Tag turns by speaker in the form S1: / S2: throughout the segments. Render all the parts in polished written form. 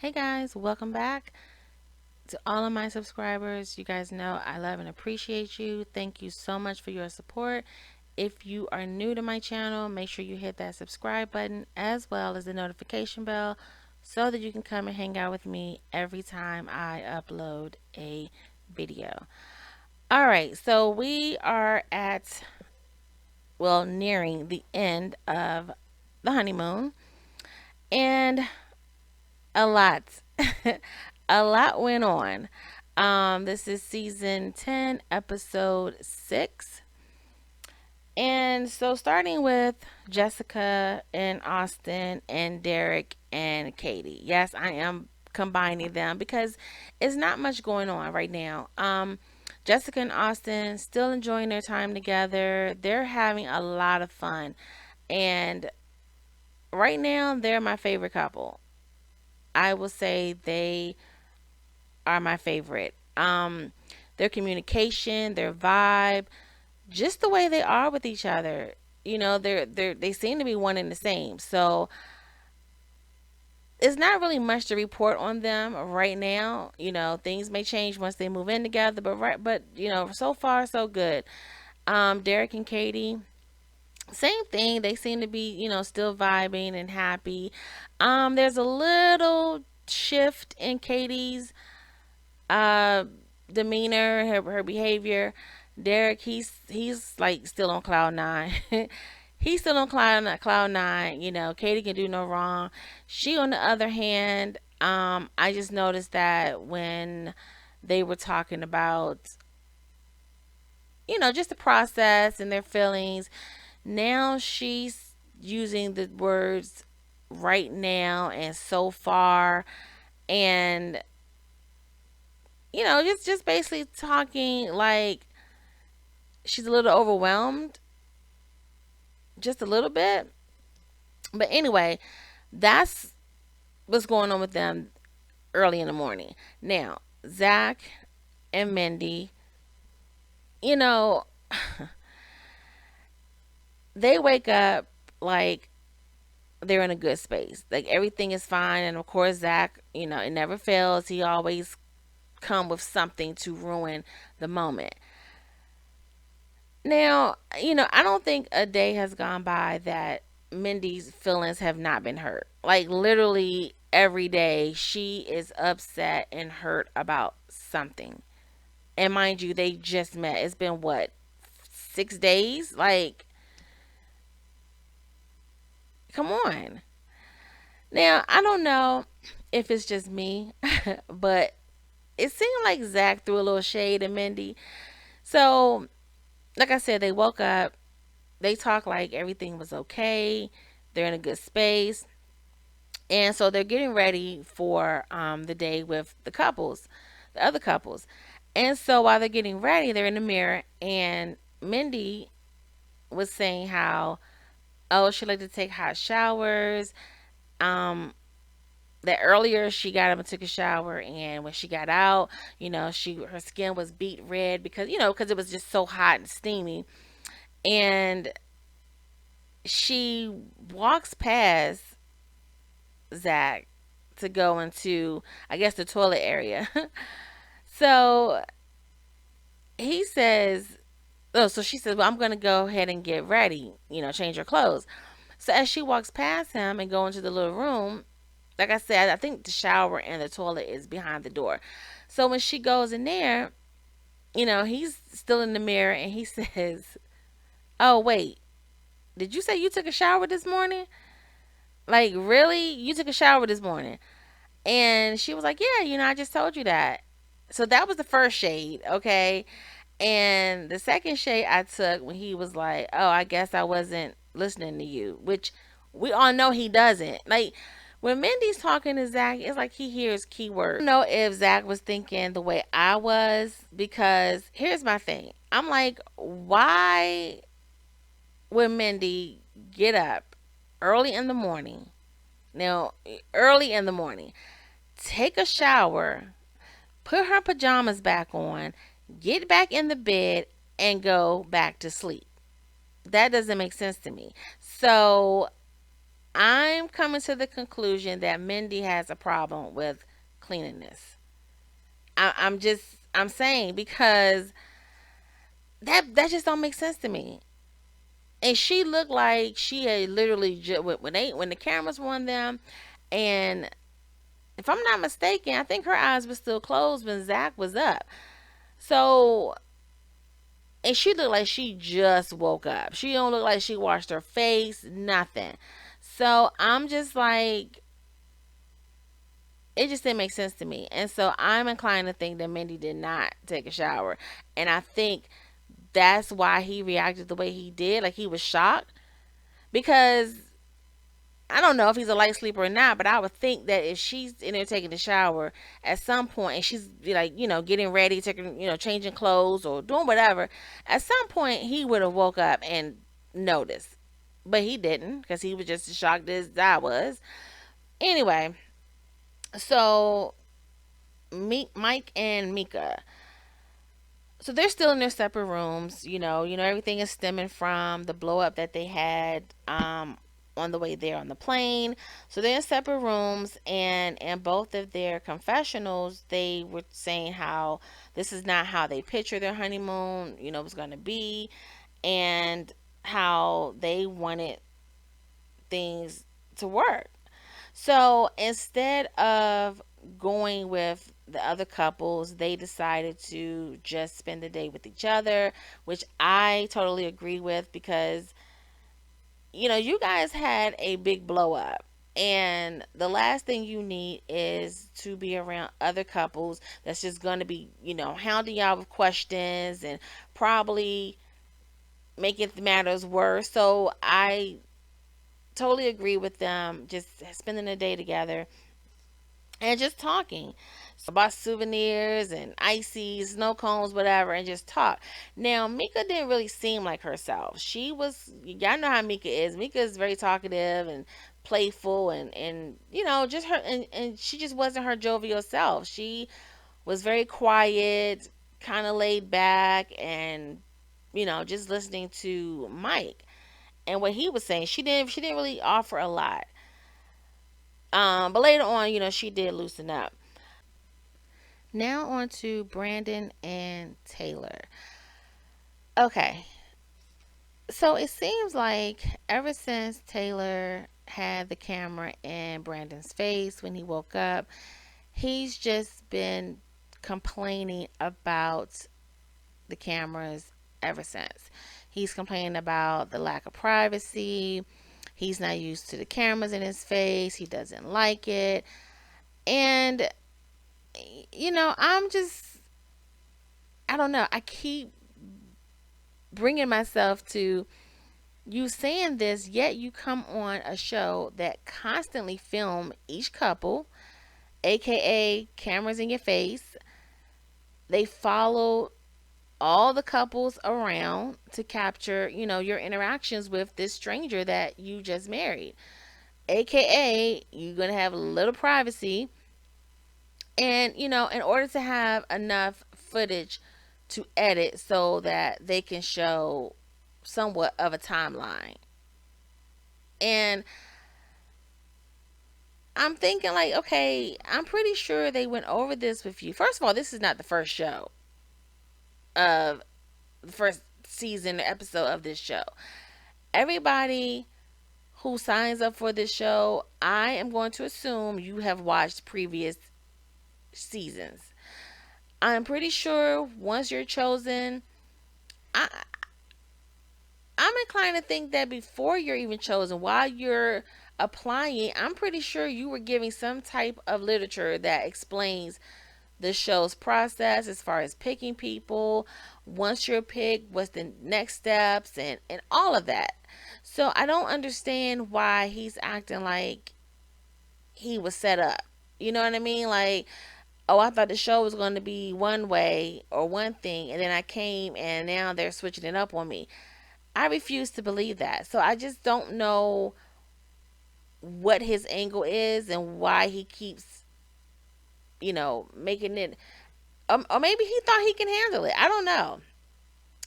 S1: Hey guys, welcome back to all of my subscribers. You guys know I love and appreciate you. Thank you so much for your support. If you are new to my channel, make sure you hit that subscribe button as well as the notification bell so that you can come and hang out with me every time I upload a video. All right, so we are nearing the end of the honeymoon, and a lot. A lot went on. This is season 10, episode 6. And so, starting with Jessica and Austin and Derek and Katie. Yes, I am combining them because it's not much going on right now. Jessica and Austin still enjoying their time together. They're having a lot of fun. And right now, they're my favorite couple. I will say they are my favorite. Their communication, their vibe, just the way they are with each other. They seem to be one and the same. So it's not really much to report on them right now. Things may change once they move in together, but so far so good. Derek and Katie, same thing. They seem to be, still vibing and happy. There's a little shift in Katie's uh demeanor, her behavior. Derek, he's like still on cloud nine. He's still on cloud nine. Katie can do no wrong. She, on the other hand, I just noticed that when they were talking about, just the process and their feelings, now she's using the words right now and so far, and just basically talking like she's a little overwhelmed, just a little bit. But anyway, that's what's going on with them early in the morning. Now, Zach and Mindy, you know, they wake up like they're in a good space. Like everything is fine. And of course, Zach, it never fails. He always come with something to ruin the moment. Now, I don't think a day has gone by that Mindy's feelings have not been hurt. Like literally every day she is upset and hurt about something. And mind you, they just met. It's been what, 6 days? Like, come on. Now, I don't know if it's just me, but it seemed like Zach threw a little shade at Mindy. So, like I said, they woke up, they talked like everything was okay, they're in a good space. And so they're getting ready for the day with the other couples. And so while they're getting ready, they're in the mirror, and Mindy was saying how, oh, she liked to take hot showers. Um, that earlier she got up and took a shower, and when she got out, her skin was beet red because it was just so hot and steamy. And she walks past Zach to go into, I guess, the toilet area. So he says, oh, so she says, well, I'm going to go ahead and get ready, change her clothes. So as she walks past him and go into the little room, like I said, I think the shower and the toilet is behind the door. So when she goes in there, he's still in the mirror, and he says, oh, wait, did you say you took a shower this morning? Like, really? You took a shower this morning? And she was like, yeah, I just told you that. So that was the first shade, okay? And the second shade I took when he was like, oh, I guess I wasn't listening to you, which we all know he doesn't. Like, when Mindy's talking to Zach, it's like he hears keywords. I don't know if Zach was thinking the way I was, because here's my thing. I'm like, why would Mindy get up early in the morning? Now, early in the morning, take a shower, put her pajamas back on, get back in the bed, and go back to sleep. That doesn't make sense to me. So I'm coming to the conclusion that Mindy has a problem with cleanliness. I'm saying because that just don't make sense to me. And she looked like she had literally when the cameras were on them, and if I'm not mistaken, I think her eyes were still closed when Zach was up. So, and she looked like she just woke up. She don't look like she washed her face, nothing. So I'm just like, it just didn't make sense to me. And so I'm inclined to think that Mindy did not take a shower. And I think that's why he reacted the way he did. Like he was shocked. Because I don't know if he's a light sleeper or not, but I would think that if she's in there taking a shower at some point and she's like, getting ready, taking, changing clothes or doing whatever, at some point he would have woke up and noticed. But he didn't because he was just as shocked as I was. Anyway, so Mike and Meka, so they're still in their separate rooms. Everything is stemming from the blow up that they had on the way there on the plane. So they're in separate rooms, and in both of their confessionals, they were saying how this is not how they picture their honeymoon, was going to be, and how they wanted things to work. So instead of going with the other couples, they decided to just spend the day with each other, which I totally agree with because, you guys had a big blow up. And the last thing you need is to be around other couples that's just going to be, hounding y'all with questions and probably making matters worse. So I totally agree with them just spending the day together and just talking. So about souvenirs and ices, snow cones, whatever, and just talk. Now, Mika didn't really seem like herself. She was, y'all know how Mika is. Mika is very talkative and playful and just her, and she just wasn't her jovial self. She was very quiet, kind of laid back, and, just listening to Mike and what he was saying. She didn't really offer a lot. But later on, she did loosen up. Now on to Brandon and Taylor. Okay, so it seems like ever since Taylor had the camera in Brandon's face when he woke up, he's just been complaining about the cameras ever since. He's complaining about the lack of privacy. He's not used to the cameras in his face. He doesn't like it. And, I don't know. I keep bringing myself to you saying this, yet you come on a show that constantly film each couple, aka cameras in your face. They follow all the couples around to capture, your interactions with this stranger that you just married. AKA, you're going to have a little privacy. And, in order to have enough footage to edit so that they can show somewhat of a timeline. And I'm thinking, like, okay, I'm pretty sure they went over this with you. First of all, this is not the first show of the first season episode of this show. Everybody who signs up for this show, I am going to assume you have watched previous seasons. I'm pretty sure once you're chosen, I I'm inclined to think that before you're even chosen, while you're applying, I'm pretty sure you were giving some type of literature that explains the show's process as far as picking people. Once you're picked, what's the next steps and all of that. So I don't understand why he's acting like he was set up. You know what I mean? Like, oh, I thought the show was going to be one way or one thing, and then I came and now they're switching it up on me. I refuse to believe that. So I just don't know what his angle is and why he keeps, making it. Or maybe he thought he can handle it. I don't know.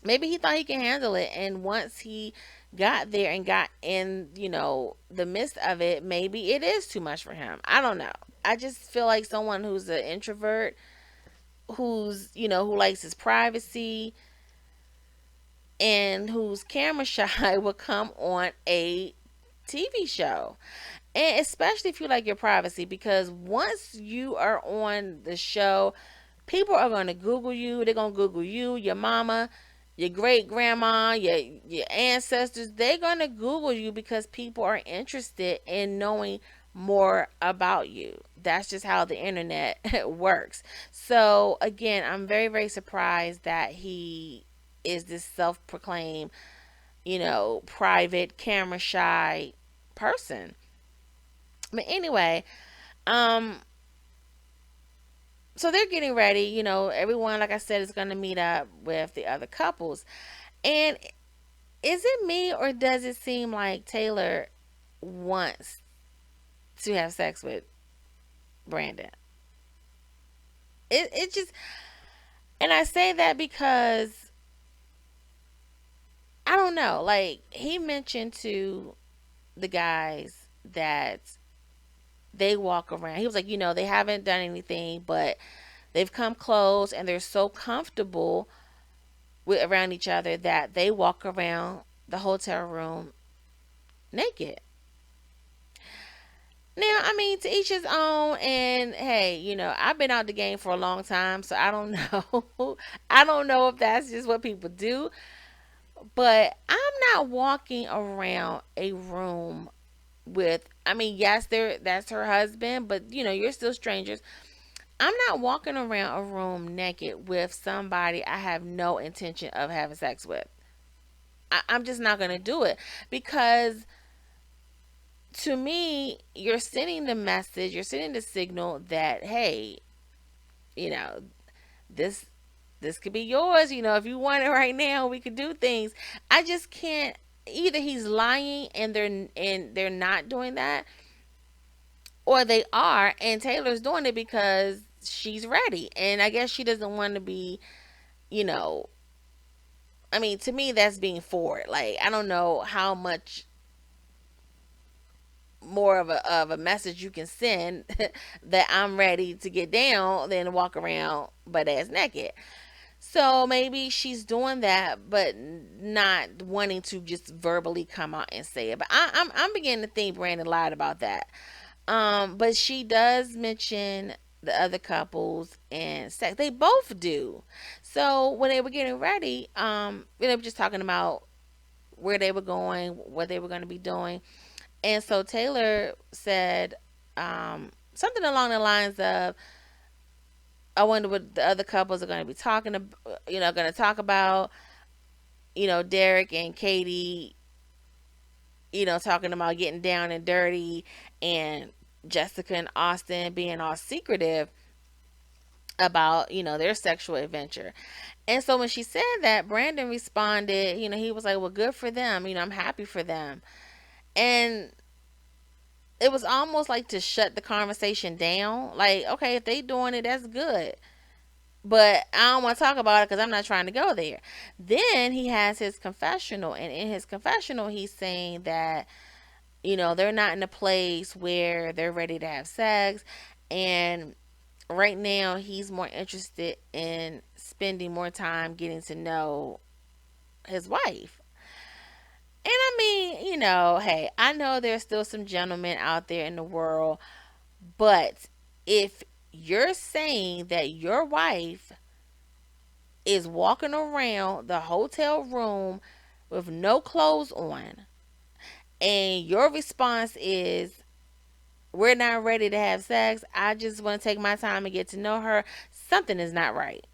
S1: Maybe he thought he can handle it. And once he got there and got in, the midst of it, maybe it is too much for him. I don't know. I just feel like someone who's an introvert, who likes his privacy and who's camera shy will come on a TV show. And especially if you like your privacy, because once you are on the show, people are going to Google you. They're going to Google you, your mama, your great grandma, your ancestors. They're going to Google you because people are interested in knowing more about you. That's just how the internet works. So, again, I'm very, very surprised that he is this self proclaimed, private, camera shy person. But anyway, um, so they're getting ready. Everyone, like I said, is going to meet up with the other couples. And is it me, or does it seem like Taylor wants to have sex with Brandon? It just, and I say that because I don't know. Like, he mentioned to the guys that they walk around. He was like, they haven't done anything, but they've come close and they're so comfortable around each other that they walk around the hotel room naked. Now, I mean, to each his own. And hey, I've been out the game for a long time, so I don't know. I don't know if that's just what people do, but I'm not walking around a room with. I mean, yes, that's her husband, but you're still strangers. I'm not walking around a room naked with somebody I have no intention of having sex with. I'm just not gonna do it because to me, you're sending the message, you're sending the signal that hey, you know, this this could be yours. If you want it right now, we could do things. I just can't. Either he's lying and they're not doing that, or they are and Taylor's doing it because she's ready, and I guess she doesn't want to be. You know, I mean, to me, that's being forward. Like, I don't know how much more of a message you can send that I'm ready to get down than walk around butt ass naked. So maybe she's doing that, but not wanting to just verbally come out and say it. But I'm beginning to think Brandon lied about that. But she does mention the other couples and sex. They both do. So when they were getting ready, they were just talking about where they were going, what they were going to be doing. And so Taylor said something along the lines of, "I wonder what the other couples are going to be going to talk about." Derek and Katie, talking about getting down and dirty, and Jessica and Austin being all secretive about their sexual adventure. And so when she said that, Brandon responded. He was like, "Well, good for them. I'm happy for them." And it was almost like to shut the conversation down. Like, okay, if they doing it, that's good. But I don't want to talk about it because I'm not trying to go there. Then he has his confessional, and in his confessional, he's saying that they're not in a place where they're ready to have sex, and right now he's more interested in spending more time getting to know his wife. And I mean, hey, I know there's still some gentlemen out there in the world. But if you're saying that your wife is walking around the hotel room with no clothes on, and your response is, "We're not ready to have sex, I just want to take my time and get to know her," something is not right.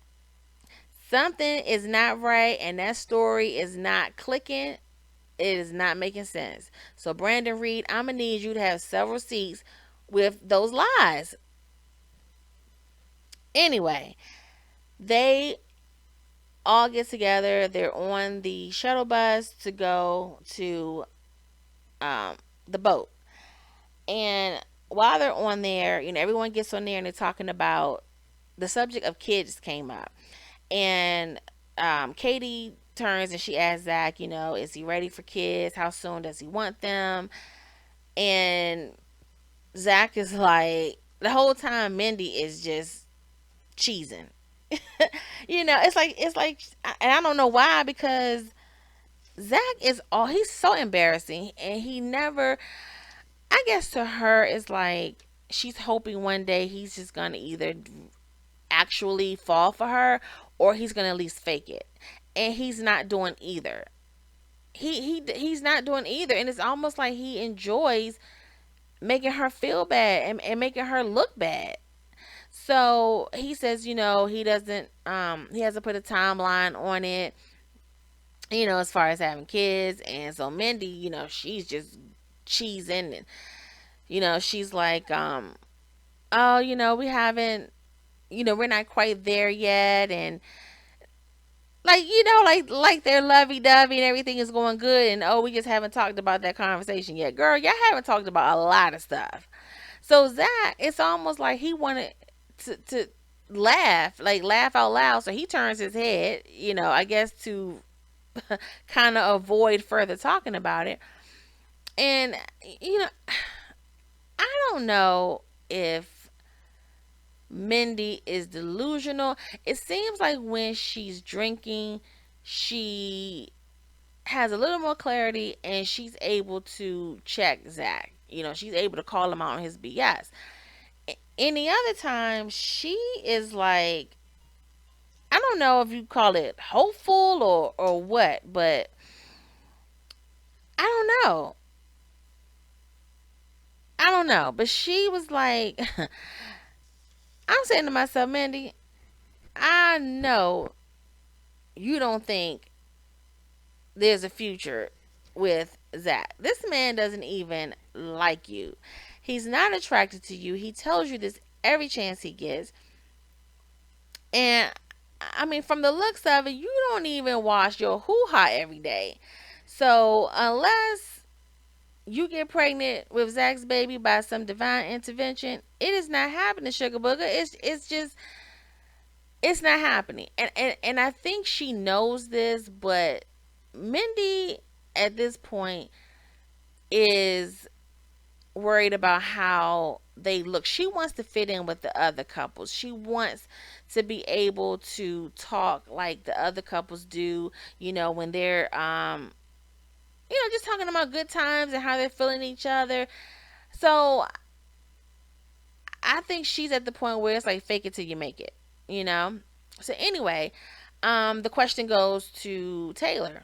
S1: Something is not right, and that story is not clicking. It is not making sense. So, Brandon Reed, I'm going to need you to have several seats with those lies. Anyway, they all get together. They're on the shuttle bus to go to um, the boat. And while they're on there, everyone gets on there and they're talking about the subject of kids came up. And Katie turns and she asks Zach, is he ready for kids? How soon does he want them? And Zach is like, the whole time Mindy is just cheesing. It's like, and I don't know why, because Zach is all, he's so embarrassing, and he never, I guess to her, it's like she's hoping one day he's just gonna either actually fall for her, or he's gonna at least fake it, and he's not doing either. He's not doing either, and it's almost like he enjoys making her feel bad, and making her look bad. So he says, he doesn't, he hasn't put a timeline on it, as far as having kids. And so Mindy, she's just cheesing, and she's like, oh, we haven't, we're not quite there yet, and like, like they're lovey dovey and everything is going good, and oh, we just haven't talked about that conversation yet. Girl, y'all haven't talked about a lot of stuff. So Zach, it's almost like he wanted to laugh, like laugh out loud. So he turns his head, I guess to kind of avoid further talking about it. And you know, I don't know if Mindy is delusional. It seems like when she's drinking, she has a little more clarity, and she's able to check Zach. She's able to call him out on his BS. Any other time, she is like, I don't know if you call it hopeful or what, but I don't know. I don't know. But she was like, I'm saying to myself, Mindy, I know you don't think there's a future with Zach. This man doesn't even like you. He's not attracted to you. He tells you this every chance he gets. And I mean, from the looks of it, you don't even wash your hoo ha every day. So unless you get pregnant with Zach's baby by some divine intervention, it is not happening, Sugar Booger. It's just, it's not happening. And I think she knows this, but Mindy at this point is worried about how they look. She wants to fit in with the other couples. She wants to be able to talk like the other couples do, when they're just talking about good times and how they're feeling each other. So I think she's at the point where it's like fake it till you make it, you know? So anyway, the question goes to Taylor.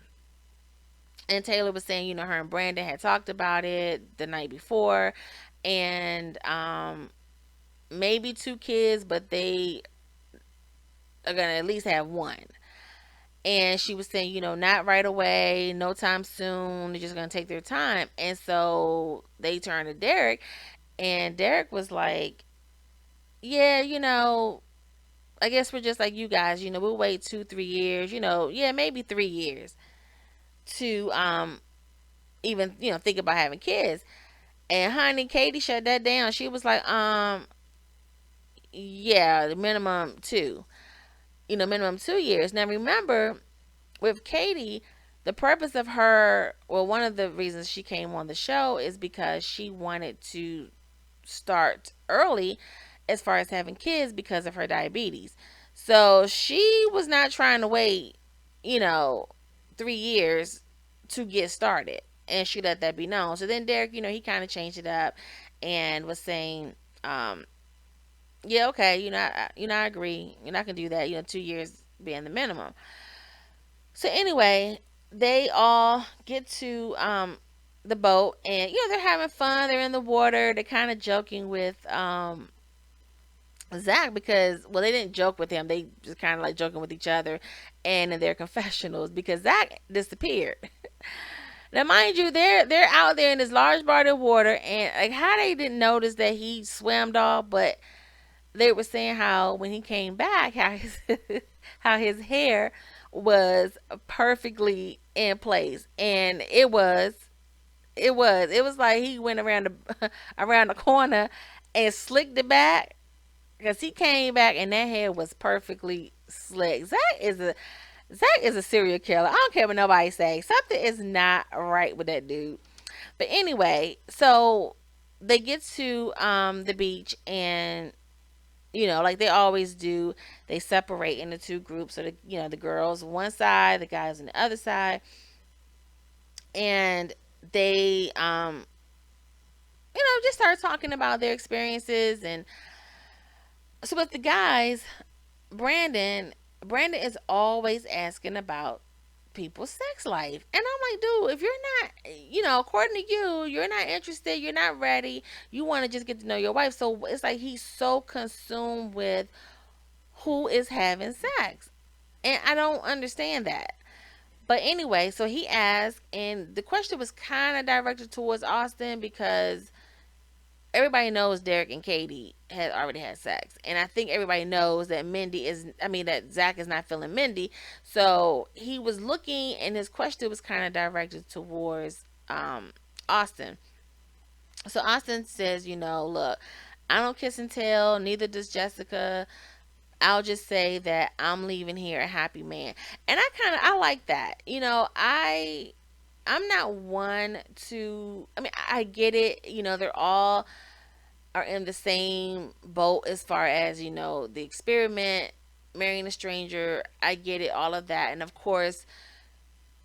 S1: And Taylor was saying, her and Brandon had talked about it the night before, and maybe two kids, but they are gonna at least have one. And she was saying, not right away, no time soon. They're just gonna take their time. And so they turned to Derek, and Derek was like, "Yeah, I guess we're just like you guys. We'll wait 2, 3 years. Yeah, maybe 3 years to even think about having kids." And honey, Katie shut that down. She was like, yeah, the minimum two. Minimum 2 years. Now remember, with Katie, the purpose of her, well, one of the reasons she came on the show is because she wanted to start early as far as having kids because of her diabetes. So she was not trying to wait, you know, 3 years to get started. And she let that be known. So then Derek, he kind of changed it up and was saying, um, yeah, okay, I agree. You're not gonna do that. 2 years being the minimum. So anyway, they all get to the boat, and they're having fun. They're in the water. They're kind of joking with Zach, because, well, they didn't joke with him. They just kind of like joking with each other and in their confessionals, because Zach disappeared. Now, mind you, they're out there in this large body of water, and like how they didn't notice that he swam off, but they were saying how when he came back, how his how his hair was perfectly in place, and it was like he went around the around the corner and slicked it back, because he came back and that hair was perfectly slick. Zach is a Zach is a serial killer. I don't care what nobody say. Something is not right with that dude. But anyway, so they get to the beach, and like they always do, they separate into two groups. So the girls one side, the guys on the other side, and they just start talking about their experiences. And so with the guys, Brandon, Brandon is always asking about people's sex life. And I'm like, dude, if you're not, according to you, you're not interested, you're not ready, you want to just get to know your wife. So it's like he's so consumed with who is having sex. And I don't understand that. But anyway, so he asked, and the question was kind of directed towards Austin because everybody knows Derek and Katie had already had sex, and I think everybody knows that that Zach is not feeling Mindy. So he was looking, and his question was kind of directed towards Austin. So Austin says, look, I don't kiss and tell, neither does Jessica. I'll just say that I'm leaving here a happy man. And I like that. I'm not one to, I get it, they're all are in the same boat as far as the experiment, marrying a stranger. I get it, all of that. And of course,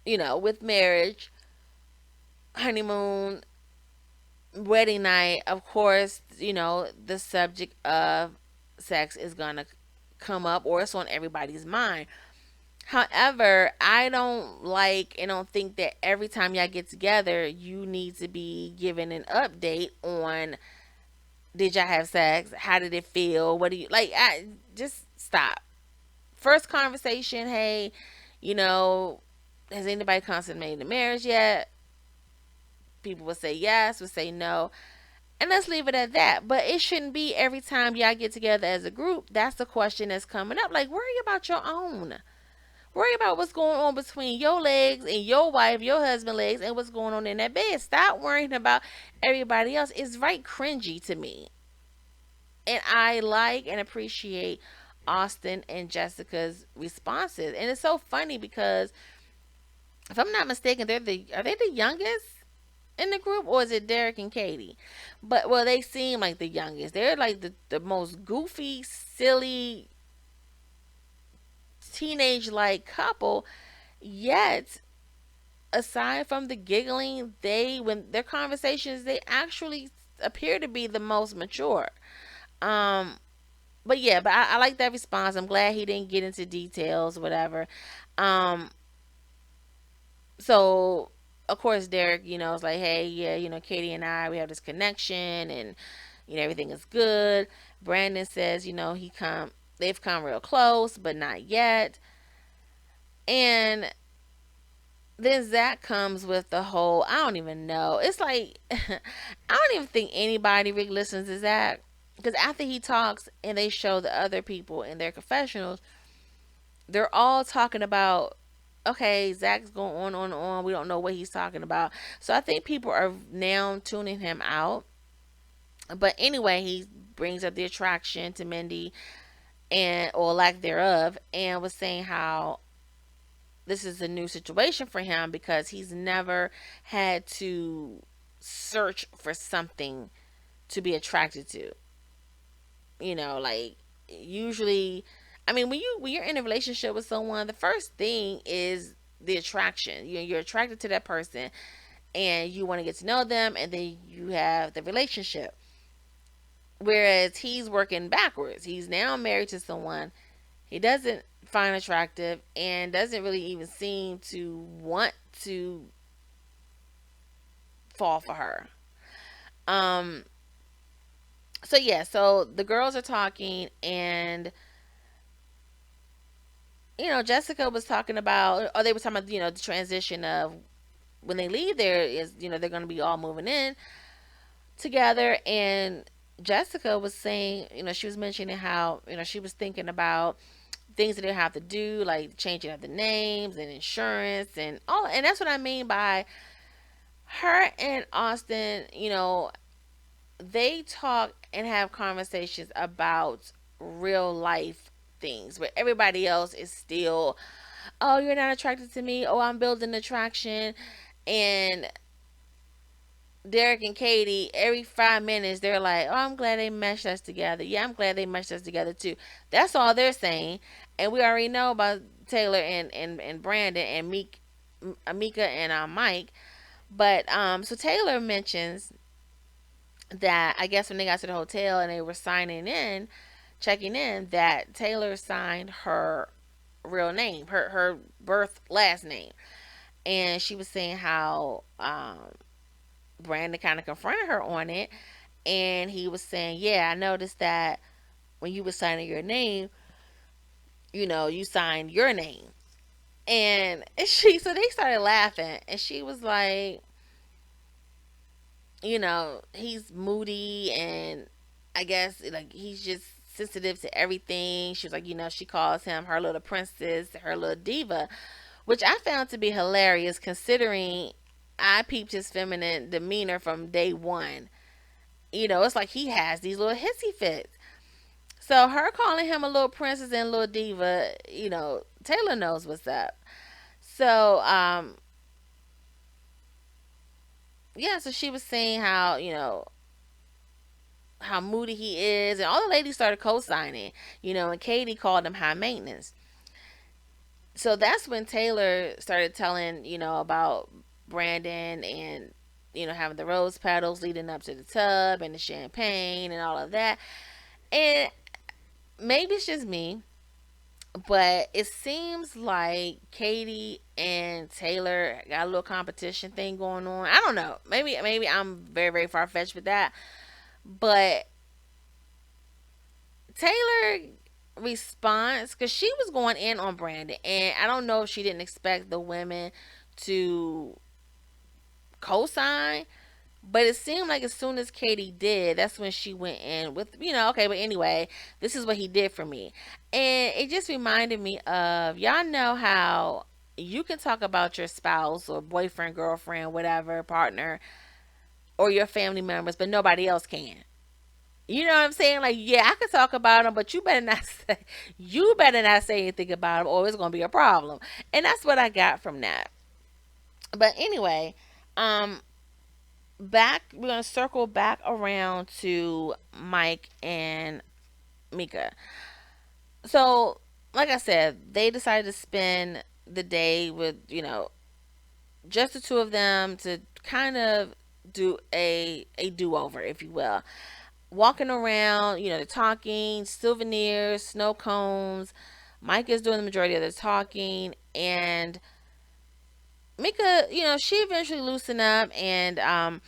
S1: with marriage, honeymoon, wedding night, of course, the subject of sex is gonna come up, or it's on everybody's mind. However, I don't like and don't think that every time y'all get together you need to be given an update on, did y'all have sex? How did it feel? What do you like? Just stop. First conversation, hey, you know, has anybody consummated the marriage yet? People would say yes, would say no. And let's leave it at that. But it shouldn't be every time y'all get together as a group. That's the question that's coming up. Like, worry about your own. Worry about what's going on between your legs and your wife, your husband legs, and what's going on in that bed. Stop worrying about everybody else. It's right cringy to me. And I like and appreciate Austin and Jessica's responses. And it's so funny because if I'm not mistaken, are they the youngest in the group, or is it Derek and Katie? But well, they seem like the youngest. They're like the most goofy, silly, teenage like couple. Yet, aside from the giggling, when their conversations, they actually appear to be the most mature. Um, but yeah, but I like that response. I'm glad he didn't get into details, whatever. Um, so of course Derek, is like, hey, yeah, Katie and I, we have this connection, and everything is good. Brandon says, they've come real close, but not yet. And then Zach comes with the whole, I don't even know. It's like I don't even think anybody really listens to Zach, because after he talks and they show the other people in their confessionals, they're all talking about, okay, Zach's going on and on. We don't know what he's talking about. So I think people are now tuning him out. But anyway, he brings up the attraction to Mindy, and or lack thereof, and was saying how this is a new situation for him because he's never had to search for something to be attracted to. Like, usually, when you're in a relationship with someone, the first thing is the attraction. You're attracted to that person, and you want to get to know them, and then you have the relationship. Whereas he's working backwards. He's now married to someone he doesn't find attractive, and doesn't really even seem to want to fall for her. Um so yeah, so the girls are talking, and Jessica was talking about, or they were talking about, the transition of when they leave there is, they're going to be all moving in together. And Jessica was saying, she was mentioning how, she was thinking about things that they have to do, like changing of the names and insurance and all. And that's what I mean by her and Austin, they talk and have conversations about real life things where everybody else is still oh, you're not attracted to me. Oh, I'm building attraction. And Derek and Katie, every 5 minutes, they're like, oh, I'm glad they meshed us together. Yeah, I'm glad they meshed us together too. That's all they're saying. And we already know about Taylor and Brandon and Meka and Mike. But so Taylor mentions that I guess when they got to the hotel and they were checking in, that Taylor signed her real name, her birth last name. And she was saying how Brandon kind of confronted her on it, and he was saying, "Yeah, I noticed that when you were signing your name, you signed your name." And so they started laughing, and she was like, he's moody, and I guess like he's just sensitive to everything. She was like, she calls him her little princess, her little diva, which I found to be hilarious considering I peeped his feminine demeanor from day one. It's like he has these little hissy fits. So her calling him a little princess and little diva, Taylor knows what's up. So yeah, so she was saying how, how moody he is, and all the ladies started co-signing, and Katie called him high maintenance. So that's when Taylor started telling, about Brandon and having the rose petals leading up to the tub and the champagne and all of that. And maybe it's just me, but it seems like Katie and Taylor got a little competition thing going on. I don't know. Maybe I'm very very far fetched with that, but Taylor response, because she was going in on Brandon, and I don't know if she didn't expect the women to co-sign, but it seemed like as soon as Katie did, that's when she went in with, okay, but anyway, this is what he did for me. And it just reminded me of, y'all know how you can talk about your spouse or boyfriend, girlfriend, whatever, partner, or your family members, but nobody else can. You know what I'm saying? Like, yeah, I could talk about them, but you better not say anything about them, or it's gonna be a problem. And that's what I got from that. But anyway, um, we're gonna circle back around to Mike and Meka. So, like I said, they decided to spend the day with, just the two of them to kind of do a do over, if you will. Walking around, they're talking, souvenirs, snow cones. Mike is doing the majority of the talking, and Mika, she eventually loosened up and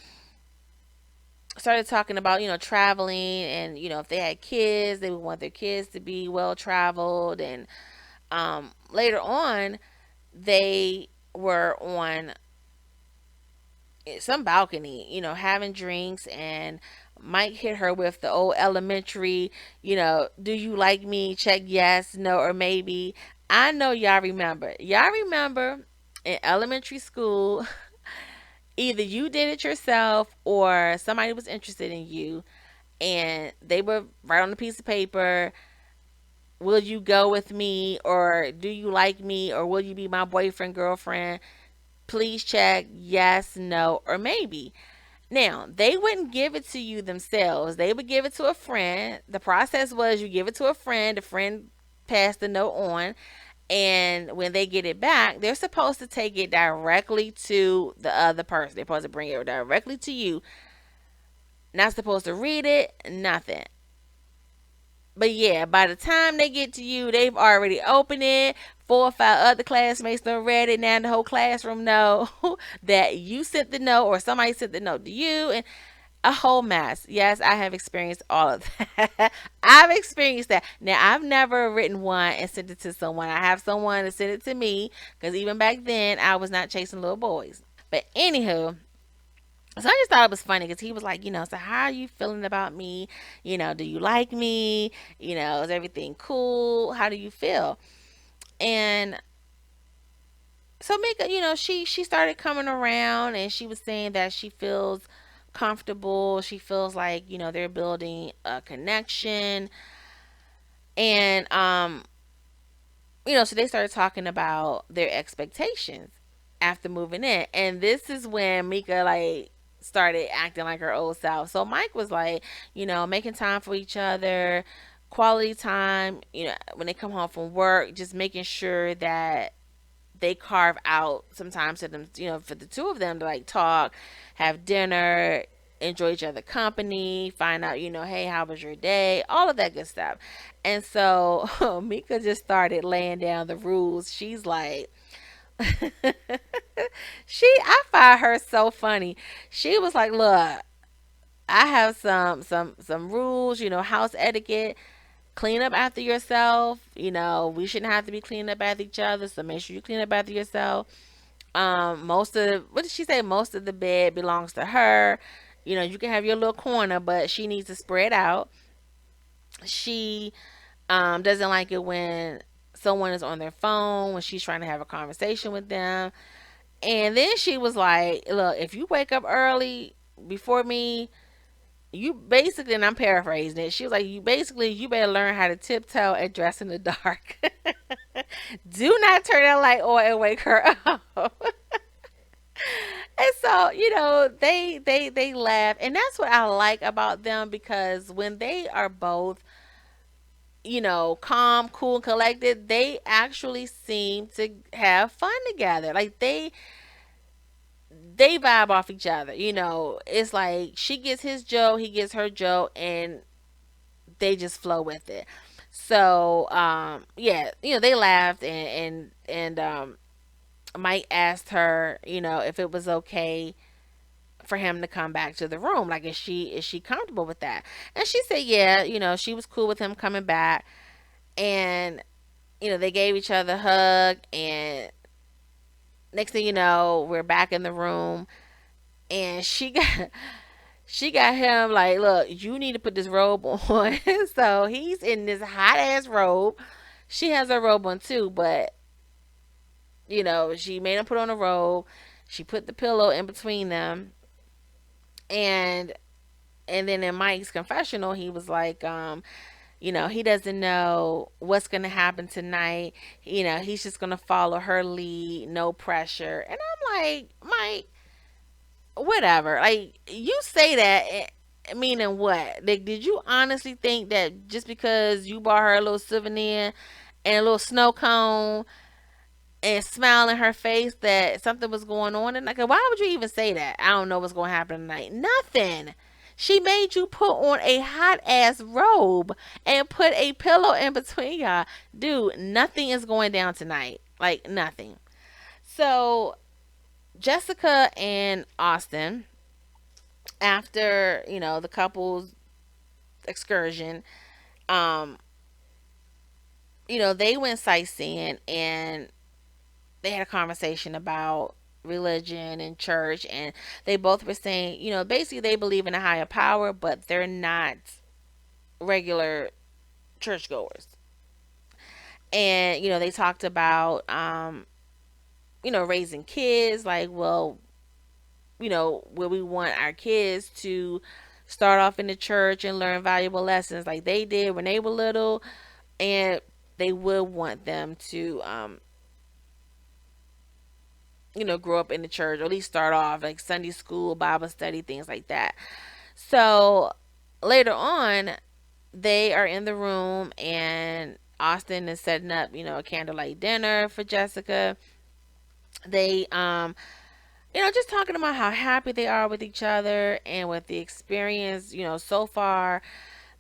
S1: started talking about, traveling, and if they had kids, they would want their kids to be well traveled. And later on, they were on some balcony, having drinks, and Mike hit her with the old elementary, do you like me? Check yes, no, or maybe. I know y'all remember. Y'all remember in elementary school, either you did it yourself or somebody was interested in you, and they would write on a piece of paper, will you go with me, or do you like me, or will you be my boyfriend, girlfriend? Please check yes, no, or maybe. Now, they wouldn't give it to you themselves. They would give it to a friend. The process was you give it to a friend, the friend passed the note on, and when they get it back, they're supposed to take it directly to the other person. They're supposed to bring it directly to you. Not supposed to read it, nothing. But yeah, by the time they get to you, they've already opened it. Four or five other classmates done read it. Now the whole classroom know that you sent the note or somebody sent the note to you, and a whole mess. Yes, I have experienced all of that. I've experienced that. Now I've never written one and sent it to someone. I have someone that sent it to me because even back then I was not chasing little boys. But anywho, so I just thought it was funny because he was like, so how are you feeling about me? Do you like me? Is everything cool? How do you feel? And so Mika, she started coming around, and she was saying that she feels comfortable. She feels like, they're building a connection. And so they started talking about their expectations after moving in. And this is when Meka like started acting like her old self. So Mike was like, making time for each other, quality time, when they come home from work, just making sure that they carve out some time to them, for the two of them to like talk, have dinner, enjoy each other company, find out, hey, how was your day, all of that good stuff. And so Mika just started laying down the rules. She's like, I find her so funny. She was like, look, I have some rules, house etiquette. Clean up after yourself. We shouldn't have to be cleaning up after each other, so make sure you clean up after yourself. Most of what did she say? Most of the bed belongs to her. You can have your little corner, but she needs to spread out. She doesn't like it when someone is on their phone when she's trying to have a conversation with them. And then she was like, "Look, if you wake up early before me, you basically," and I'm paraphrasing it. She was like, you better learn how to tiptoe and dress in the dark. Do not turn that light on and wake her up." And so, they laugh, and that's what I like about them, because when they are both, calm, cool, and collected, they actually seem to have fun together. Like they vibe off each other. It's like she gets his joke, he gets her joke, and they just flow with it. So, yeah, they laughed, and Mike asked her, if it was okay for him to come back to the room. Like, is she comfortable with that? And she said, yeah, she was cool with him coming back. And they gave each other a hug. And next thing you know, we're back in the room, and she got him like, look, you need to put this robe on. So he's in this hot ass robe. She has her robe on too, but she made him put on a robe. She put the pillow in between them, and then in Mike's confessional, he was like, he doesn't know what's gonna happen tonight. He's just gonna follow her lead, no pressure. And I'm like, Mike, whatever. Like, you say that, meaning what? Like, did you honestly think that just because you bought her a little souvenir and a little snow cone and smile in her face that something was going on? And like, why would you even say that? I don't know what's going to happen tonight. Nothing. She made you put on a hot ass robe and put a pillow in between y'all. Dude, nothing is going down tonight. Like, nothing. So, Jessica and Austin, after, the couple's excursion, um, they went sightseeing, and they had a conversation about religion and church, and they both were saying, basically they believe in a higher power, but they're not regular churchgoers. And they talked about raising kids, like, well, where we want our kids to start off in the church and learn valuable lessons like they did when they were little, and they would want them to grow up in the church, or at least start off like Sunday school, Bible study, things like that. So later on, they are in the room, and Austin is setting up, a candlelight dinner for Jessica. They just talking about how happy they are with each other and with the experience, so far.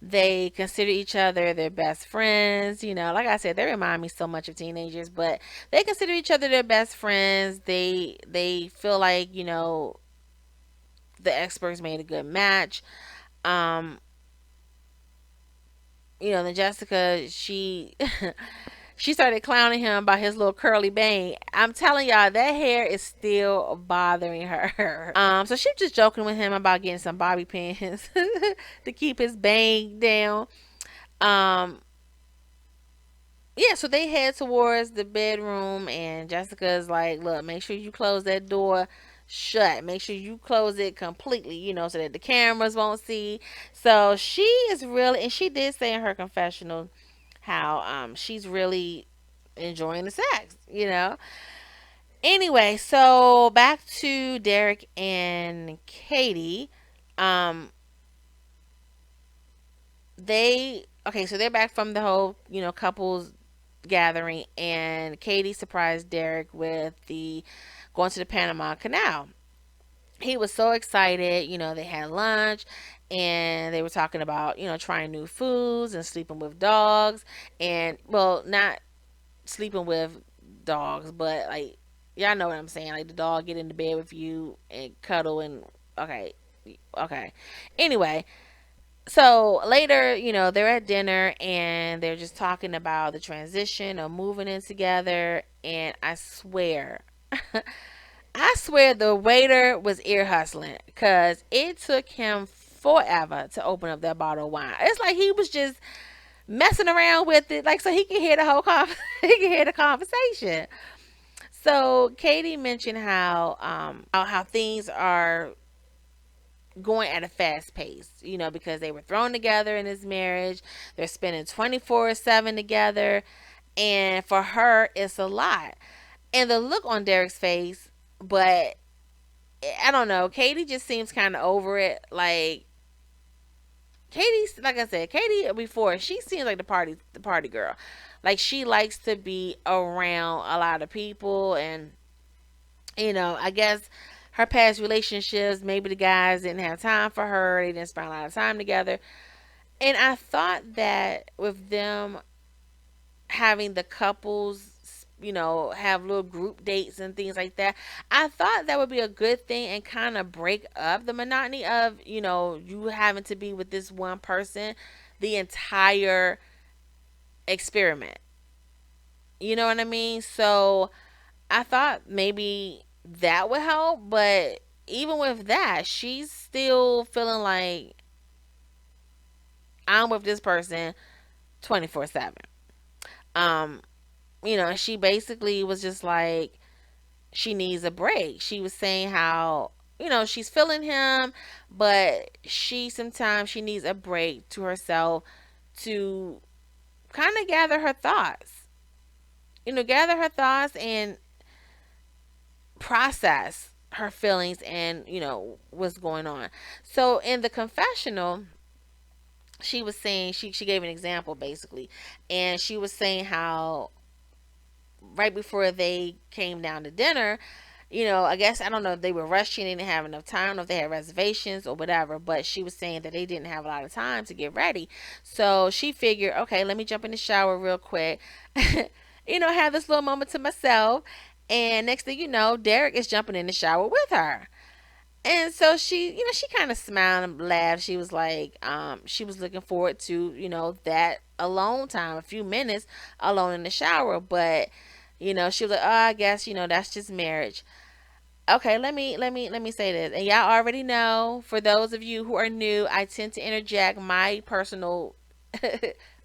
S1: They consider each other their best friends. Like I said, they remind me so much of teenagers, but they consider each other their best friends. They feel like, the experts made a good match. Um, then Jessica, she started clowning him about his little curly bang. I'm telling y'all, that hair is still bothering her. So she's just joking with him about getting some bobby pins to keep his bang down. Um, yeah, so they head towards the bedroom, and Jessica's like, look, make sure you close that door shut. Make sure you close it completely, so that the cameras won't see. So she is really, and she did say in her confessional how she's really enjoying the sex. Anyway, so back to Derek and Katie. Um, they okay, so they're back from the whole couples gathering, and Katie surprised Derek with the going to the Panama Canal. He was so excited. They had lunch, and they were talking about trying new foods and sleeping with dogs, and well, not sleeping with dogs, but like y'all know what I'm saying. Like the dog get into bed with you and cuddle and okay, okay. Anyway, so later, they're at dinner and they're just talking about the transition of moving in together. And I swear the waiter was ear hustling because it took him forever to open up that bottle of wine. It's like he was just messing around with it, like so he can hear the whole he can hear the conversation. So Katie mentioned how things are going at a fast pace, because they were thrown together in this marriage. They're spending 24/7 together. And for her, it's a lot. And the look on Derek's face, but I don't know. Katie just seems kind of over it. Like, like I said, Katie before, she seems like the party girl. Like, she likes to be around a lot of people. And, I guess her past relationships, maybe the guys didn't have time for her. They didn't spend a lot of time together. And I thought that with them having the couples, have little group dates and things like that, I thought that would be a good thing and kind of break up the monotony of, you having to be with this one person the entire experiment. You know what I mean? So I thought maybe that would help, but even with that, she's still feeling like I'm with this person 24/7. Um, she basically was just like she needs a break. She was saying how, she's feeling him, but sometimes she needs a break to herself to kind of gather her thoughts. Gather her thoughts and process her feelings and, what's going on. So in the confessional, she was saying she gave an example basically, and she was saying how right before they came down to dinner, I guess I don't know if they were rushing, they didn't have enough time, I don't know if they had reservations or whatever, but she was saying that they didn't have a lot of time to get ready. So she figured, okay, let me jump in the shower real quick, have this little moment to myself. And next thing you know, Derek is jumping in the shower with her. And so she kind of smiled and laughed. She was like, she was looking forward to, that alone time, a few minutes alone in the shower. But, she was like, oh, I guess, that's just marriage. Okay, let me say this. And y'all already know, for those of you who are new, I tend to interject my personal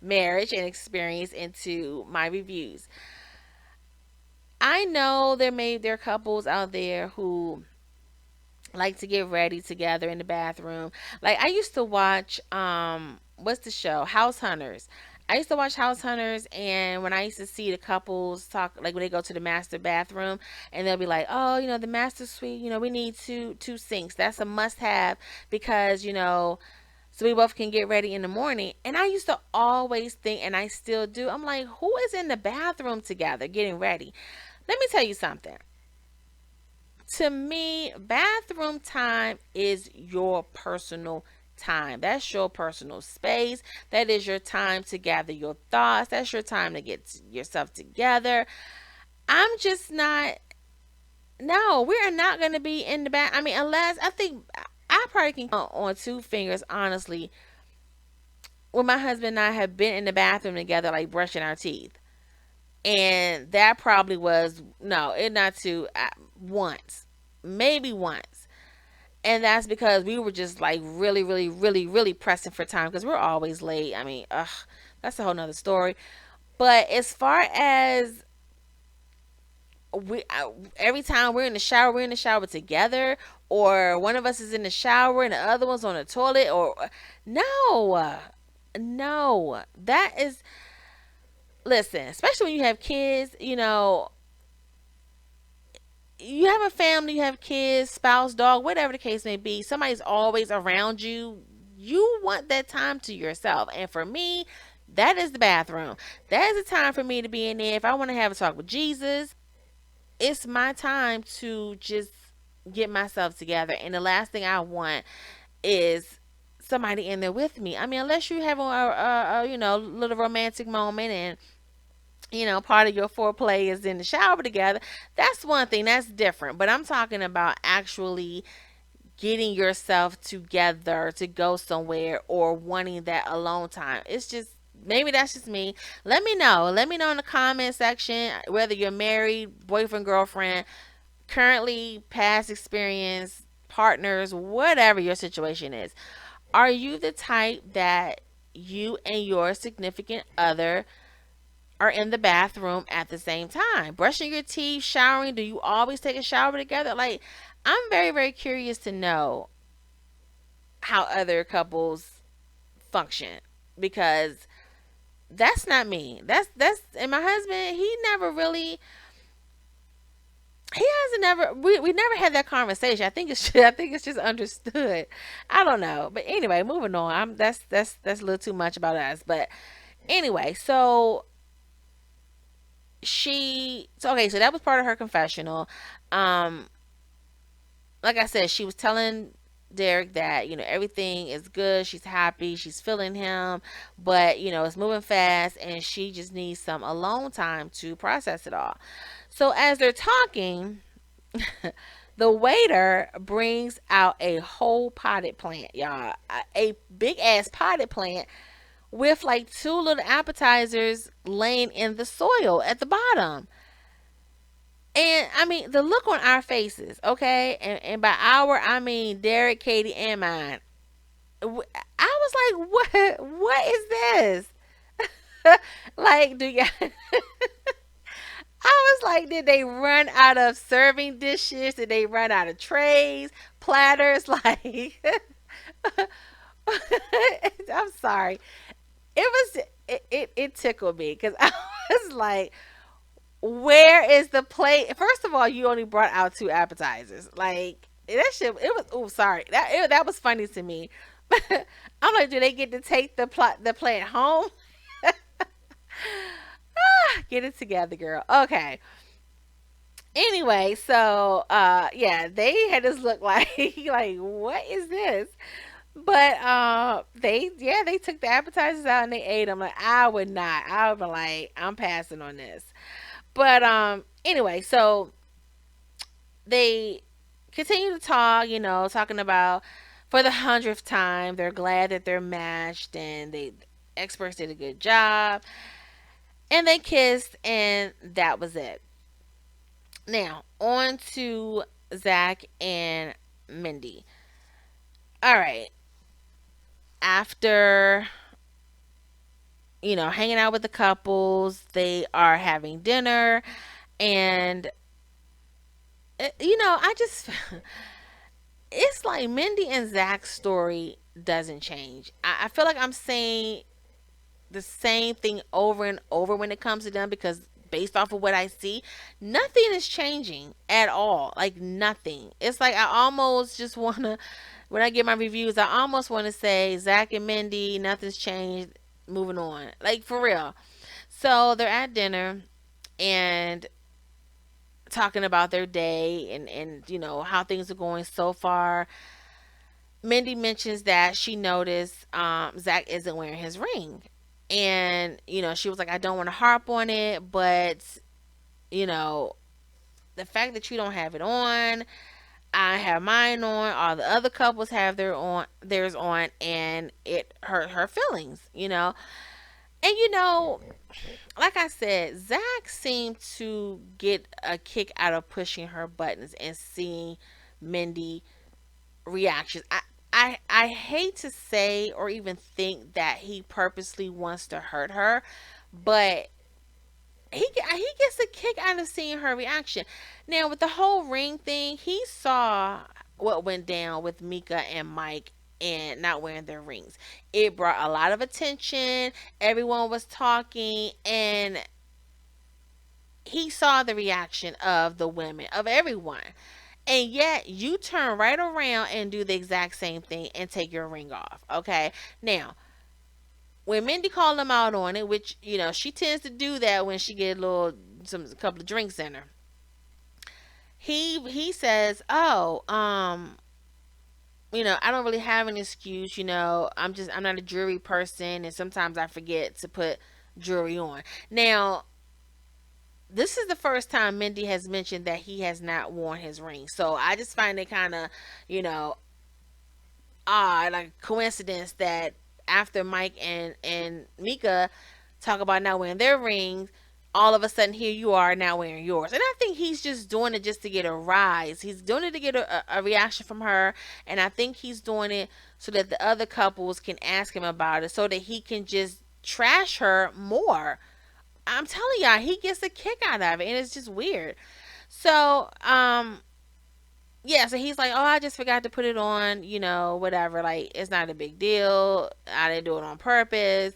S1: marriage and experience into my reviews. I know there are couples out there who like to get ready together in the bathroom. Like I used to watch what's the show? House Hunters. I used to watch House Hunters, and when I used to see the couples talk, like when they go to the master bathroom, and they'll be like, "Oh, the master suite, we need two sinks. That's a must have because so we both can get ready in the morning." And I used to always think, and I still do, I'm like, who is in the bathroom together getting ready? Let me tell you something. To me, bathroom time is your personal time. That's your personal space. That is your time to gather your thoughts. That's your time to get yourself together. I'm just not. No, we are not going to be in the bath. I mean, unless I think I probably can count on two fingers, honestly, when my husband and I have been in the bathroom together, like brushing our teeth. And that probably was, no, it not two, once, maybe once. And that's because we were just like really, really, really, really pressing for time because we're always late. I mean, that's a whole nother story. But as far as every time we're in the shower together, or one of us is in the shower and the other one's on the toilet, or no, no, that is listen, especially when you have kids, you have a family, you have kids, spouse, dog, whatever the case may be, somebody's always around you. You want that time to yourself. And for me, that is the bathroom. That is the time for me to be in there. If I want to have a talk with Jesus, it's my time to just get myself together. And the last thing I want is somebody in there with me. I mean, unless you have a little romantic moment and part of your foreplay is in the shower together. That's one thing. That's different. But I'm talking about actually getting yourself together to go somewhere or wanting that alone time. It's just maybe that's just me. Let me know. Let me know in the comment section whether you're married, boyfriend, girlfriend, currently, past experience, partners, whatever your situation is. Are you the type that you and your significant other are in the bathroom at the same time? Brushing your teeth, showering, do you always take a shower together? Like, I'm very, very curious to know how other couples function because that's not me. That's and my husband, he hasn't never we never had that conversation. I think it's just understood. I don't know. But anyway, moving on. I'm that's a little too much about us. But anyway, okay, so that was part of her confessional. Um, like I said, she was telling Derek that, everything is good, she's happy, she's feeling him, but it's moving fast and she just needs some alone time to process it all. So as they're talking, the waiter brings out a whole potted plant, y'all. A big ass potted plant with like two little appetizers laying in the soil at the bottom. And I mean, the look on our faces, okay? And by our, I mean Derek, Katie, and mine. I was like, what is this? Like, do you I was like, did they run out of serving dishes? Did they run out of trays, platters? Like, I'm sorry. It tickled me because I was like, where is the plate? First of all, you only brought out two appetizers. Like that shit. It was. Oh, sorry. That was funny to me. I'm like, do they get to take the plate home? Get it together, girl. Okay. Anyway, so yeah, they had this look like like what is this? But they took the appetizers out and they ate them. Like I would not. I would be like, I'm passing on this. But anyway, so they continue to talk, talking about for the 100th time, they're glad that they're matched and the experts did a good job. And they kissed, and that was it. Now, on to Zach and Mindy. All right. After, hanging out with the couples, they are having dinner. And, I just, it's like Mindy and Zach's story doesn't change. I feel like I'm saying the same thing over and over when it comes to them because based off of what I see, nothing is changing at all. Like nothing. It's like I almost just want to, when I get my reviews, I almost want to say Zach and Mindy, nothing's changed, moving on. Like for real. So they're at dinner and talking about their day and how things are going so far. Mindy mentions that she noticed Zach isn't wearing his ring. And, she was like, I don't want to harp on it, but, you know, the fact that you don't have it on, I have mine on, all the other couples have theirs on, and it hurt her feelings. And like I said, Zach seemed to get a kick out of pushing her buttons and seeing Mindy reactions. I hate to say or even think that he purposely wants to hurt her, but he gets a kick out of seeing her reaction. Now with the whole ring thing, he saw what went down with Meka and Mike and not wearing their rings. It brought a lot of attention. Everyone was talking, and he saw the reaction of the women, of everyone. And yet you turn right around and do the exact same thing and take your ring off. Okay. Now, when Mindy called him out on it, which, she tends to do that when she get a couple of drinks in her. He says, "Oh, I don't really have an excuse, I'm not a jewelry person, and sometimes I forget to put jewelry on." Now, this is the first time Mindy has mentioned that he has not worn his ring. So I just find it kind of, you know, odd, like coincidence that after Mike and Meka talk about not wearing their rings, all of a sudden here you are now wearing yours. And I think he's just doing it just to get a rise. He's doing it to get a reaction from her, and I think he's doing it so that the other couples can ask him about it, so that he can just trash her more. I'm telling y'all, he gets a kick out of it, and it's just weird. So, yeah, so he's like, "Oh, I just forgot to put it on, whatever. Like, it's not a big deal. I didn't do it on purpose."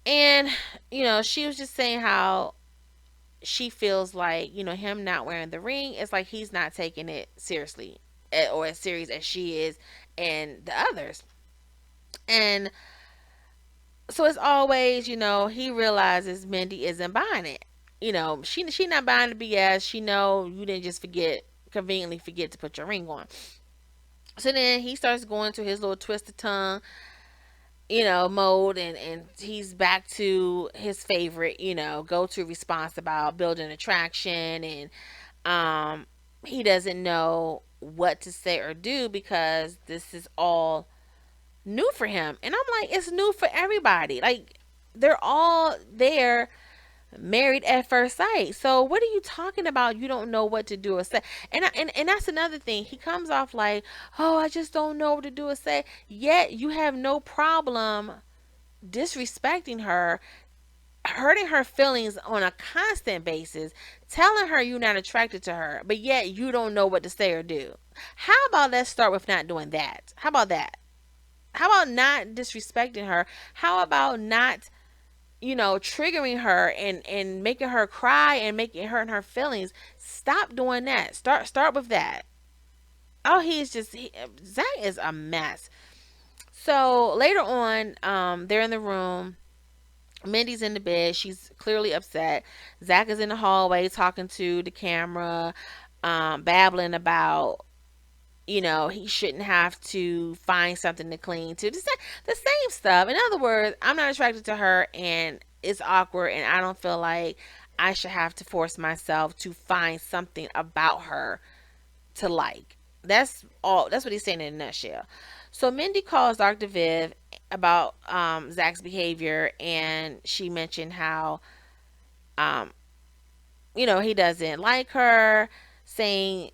S1: And, she was just saying how she feels like, him not wearing the ring, it's like he's not taking it seriously, or as serious as she is and the others. And so it's always, he realizes Mindy isn't buying it. She not buying the BS. She know you didn't just conveniently forget to put your ring on. So then he starts going to his little twisted tongue, mode, and he's back to his favorite, go to response about building attraction, and he doesn't know what to say or do because this is all new for him. And I'm like, it's new for everybody. Like, they're all there married at first sight. So what are you talking about? You don't know what to do or say. And that's another thing. He comes off like, "Oh, I just don't know what to do or say." Yet you have no problem disrespecting her, hurting her feelings on a constant basis, telling her you're not attracted to her, but yet you don't know what to say or do. How about let's start with not doing that? How about that? How about not disrespecting her? How about not, triggering her and making her cry and making her and her feelings? Stop doing that. Start with that. Oh, Zach is a mess. So later on, they're in the room. Mindy's in the bed. She's clearly upset. Zach is in the hallway talking to the camera, babbling about, he shouldn't have to find something to cling to. The same stuff. In other words, I'm not attracted to her, and it's awkward, and I don't feel like I should have to force myself to find something about her to like. That's all. That's what he's saying in a nutshell. So Mindy calls Dr. Viv about Zach's behavior, and she mentioned how um, he doesn't like her, saying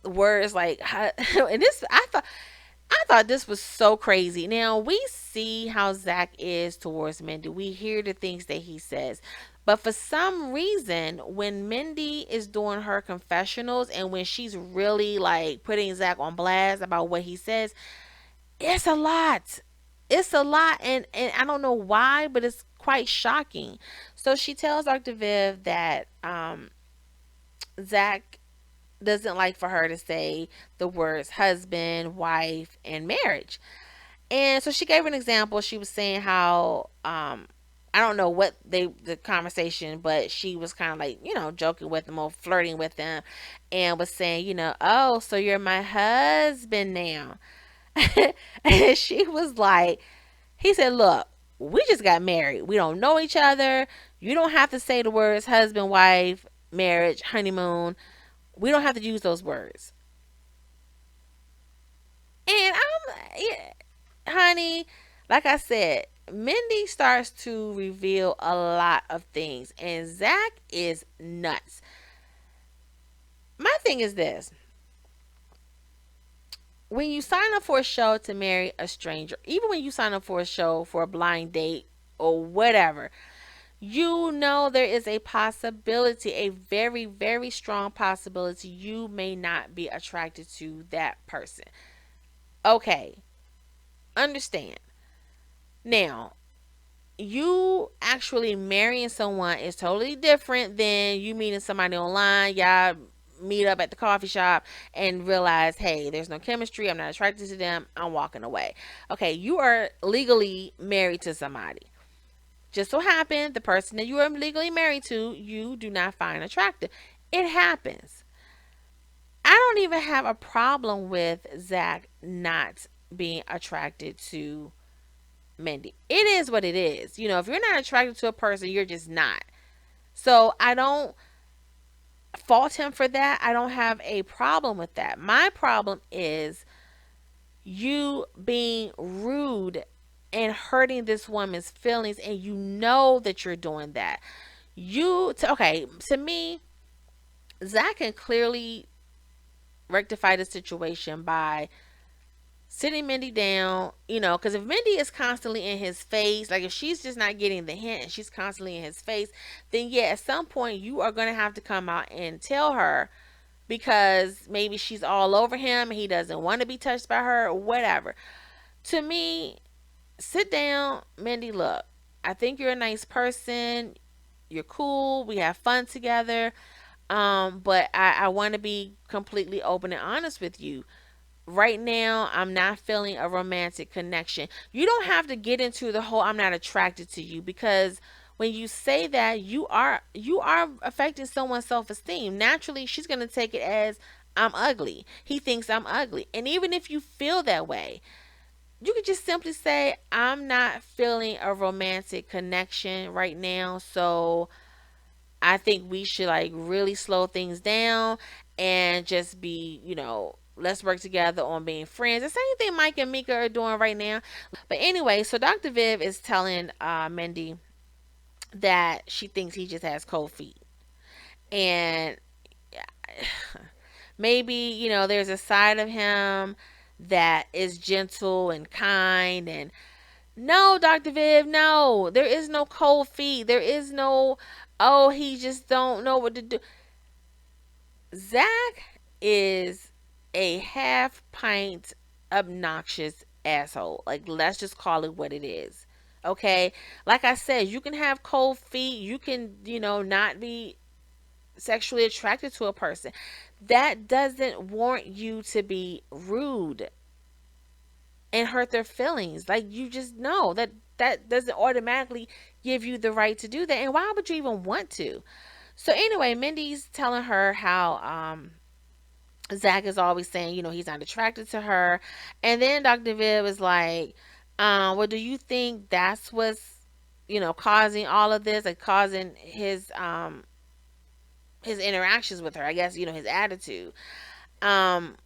S1: words like and this I thought this was so crazy. Now, we see how Zach is towards Mindy. We hear the things that he says. But for some reason, when Mindy is doing her confessionals and when she's really like putting Zach on blast about what he says, it's a lot. It's a lot. And I don't know why, but it's quite shocking. So she tells Dr. Viv that Zach doesn't like for her to say the words husband, wife, and marriage. And so she gave an example. She was saying how I don't know what the conversation, but she was kind of like, joking with him or flirting with him, and was saying, "Oh, so you're my husband now." And she was like, he said, "Look, we just got married. We don't know each other. You don't have to say the words husband, wife, marriage, honeymoon. We don't have to use those words." And yeah, honey, like I said, Mindy starts to reveal a lot of things, and Zach is nuts. My thing is this: when you sign up for a show to marry a stranger, even when you sign up for a show for a blind date or whatever, there is a possibility, a very, very strong possibility, you may not be attracted to that person. Okay, understand. Now, you actually marrying someone is totally different than you meeting somebody online. Y'all meet up at the coffee shop and realize, hey, there's no chemistry. I'm not attracted to them. I'm walking away. Okay, you are legally married to somebody. Just so happened the person that you are legally married to, you do not find attractive. It happens. I don't even have a problem with Zach not being attracted to Mindy. It is what it is. If you're not attracted to a person, you're just not. So I don't fault him for that. I don't have a problem with that. My problem is you being rude and hurting this woman's feelings, and you know that you're doing that. Okay, to me, Zach can clearly rectify the situation by sitting Mindy down, because if Mindy is constantly in his face, like if she's just not getting the hint and she's constantly in his face, then yeah, at some point you are going to have to come out and tell her, because maybe she's all over him and he doesn't want to be touched by her or whatever. To me, sit down, Mindy, look, I think you're a nice person. You're cool. We have fun together. But I want to be completely open and honest with you. Right now, I'm not feeling a romantic connection. You don't have to get into the whole I'm not attracted to you, because when you say that, you are affecting someone's self-esteem. Naturally, she's going to take it as I'm ugly. He thinks I'm ugly. And even if you feel that way, you could just simply say I'm not feeling a romantic connection right now. So, I think we should like really slow things down and just be, let's work together on being friends. The same thing Mike and Mika are doing right now. But anyway, so Dr. Viv is telling Mindy that she thinks he just has cold feet. And maybe, there's a side of him that is gentle and kind. And no, Dr. Viv, no, there is no cold feet. There is no, oh, he just don't know what to do. Zach is a half pint obnoxious asshole. Like, let's just call it what it is. Okay? Like I said, you can have cold feet. You can, not be sexually attracted to a person. That doesn't warrant you to be rude and hurt their feelings. Like, you just know that doesn't automatically give you the right to do that. And why would you even want to? So anyway, Mindy's telling her how Zach is always saying, he's not attracted to her. And then Dr. Viv is like, well, do you think that's what's, causing all of this, like causing his interactions with her, I guess, his attitude. Um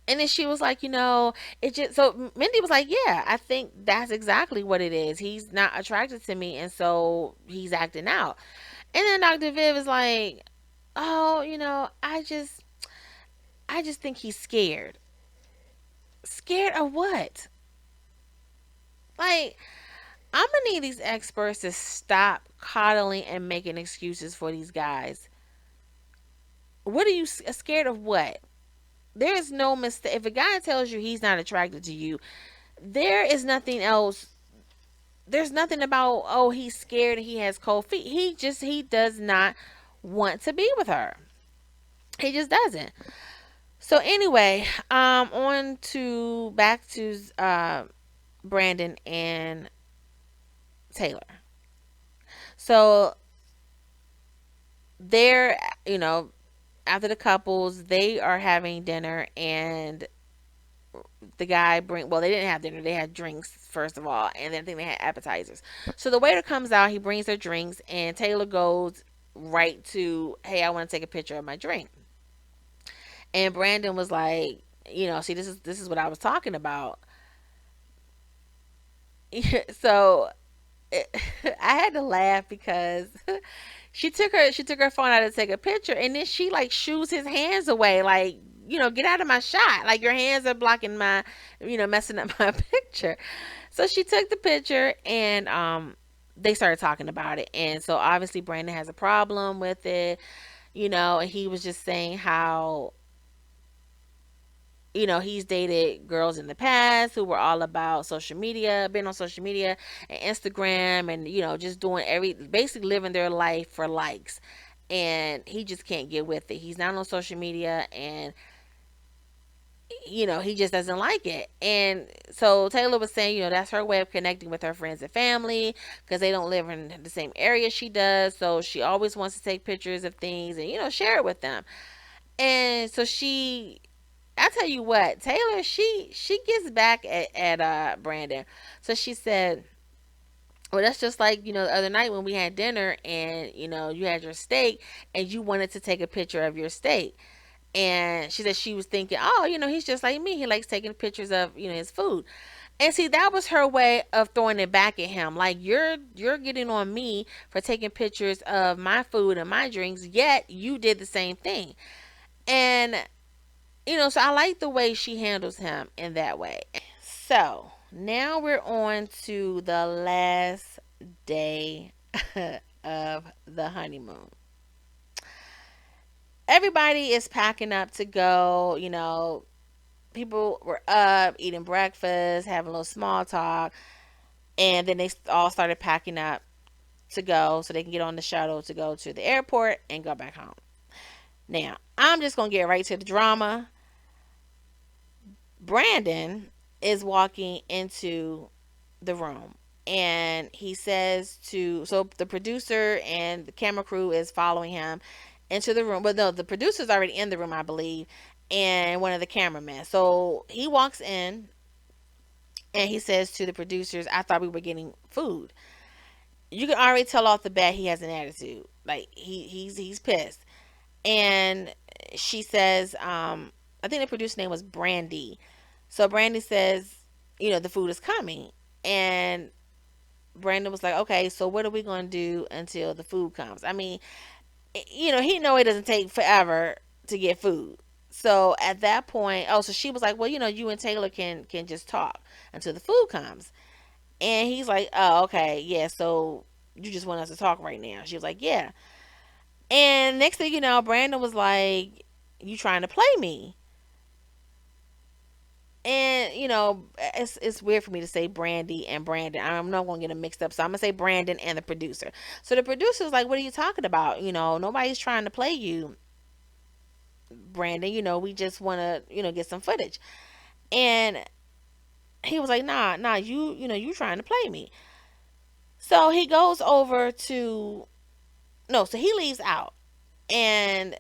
S1: and then she was like, it just, so Mindy was like, yeah, I think that's exactly what it is. He's not attracted to me, and so he's acting out. And then Dr. Viv is like, oh, I just think he's scared. Scared of what? Like, I'm gonna need these experts to stop coddling and making excuses for these guys. What are you scared of? What? There is no mistake. If a guy tells you he's not attracted to you, there is nothing else. There's nothing about, oh, he's scared and he has cold feet. He does not want to be with her. He just doesn't. So anyway, on to back to Brandon and Taylor. So they're, you know, after the couples, they are having dinner, and the guy bring, well, they didn't have dinner, they had drinks first of all, and then I think they had appetizers. So the waiter comes out, he brings their drinks, and Taylor goes right to, hey, I want to take a picture of my drink. And Brandon was like, see, this is what I was talking about. So I had to laugh because she took her phone out to take a picture, and then she like shoos his hands away, like, get out of my shot, like your hands are blocking my, messing up my picture. So she took the picture, and they started talking about it, and so obviously Brandon has a problem with it, and he was just saying how He's dated girls in the past who were all about social media, been on social media and Instagram, and just doing basically living their life for likes. And he just can't get with it. He's not on social media, and he just doesn't like it. And so Taylor was saying, that's her way of connecting with her friends and family because they don't live in the same area she does. So she always wants to take pictures of things and, share it with them. And so I tell you what, Taylor, she gets back at Brandon. So she said, well, that's just like, the other night when we had dinner and, you had your steak and you wanted to take a picture of your steak. And she said she was thinking, oh, he's just like me. He likes taking pictures of, his food. And see, that was her way of throwing it back at him. Like, you're getting on me for taking pictures of my food and my drinks, yet you did the same thing. And so I like the way she handles him in that way. So now we're on to the last day of the honeymoon. Everybody is packing up to go. People were up eating breakfast, having a little small talk, and then they all started packing up to go so they can get on the shuttle to go to the airport and go back home. Now, I'm just going to get right to the drama. Brandon is walking into the room and he says so the producer and the camera crew is following him into the room. But no, the producer's already in the room, I believe, and one of the cameramen. So he walks in and he says to the producers, I thought we were getting food. You can already tell off the bat he has an attitude. Like he's pissed. And she says, I think the producer's name was Brandy. So Brandy says, the food is coming. And Brandon was like, okay, so what are we going to do until the food comes? I mean, he know it doesn't take forever to get food. So at that point, so she was like, well, you and Taylor can just talk until the food comes. And he's like, oh, okay, yeah, so you just want us to talk right now. She was like, yeah. And next thing you know, Brandon was like, you trying to play me. And it's weird for me to say Brandy and Brandon. I'm not gonna get them mixed up, so I'm gonna say Brandon and the producer. So the producer's like, "What are you talking about? Nobody's trying to play you, Brandon. We just want to get some footage." And he was like, "Nah, nah, you trying to play me." So he goes over to no, so he leaves out and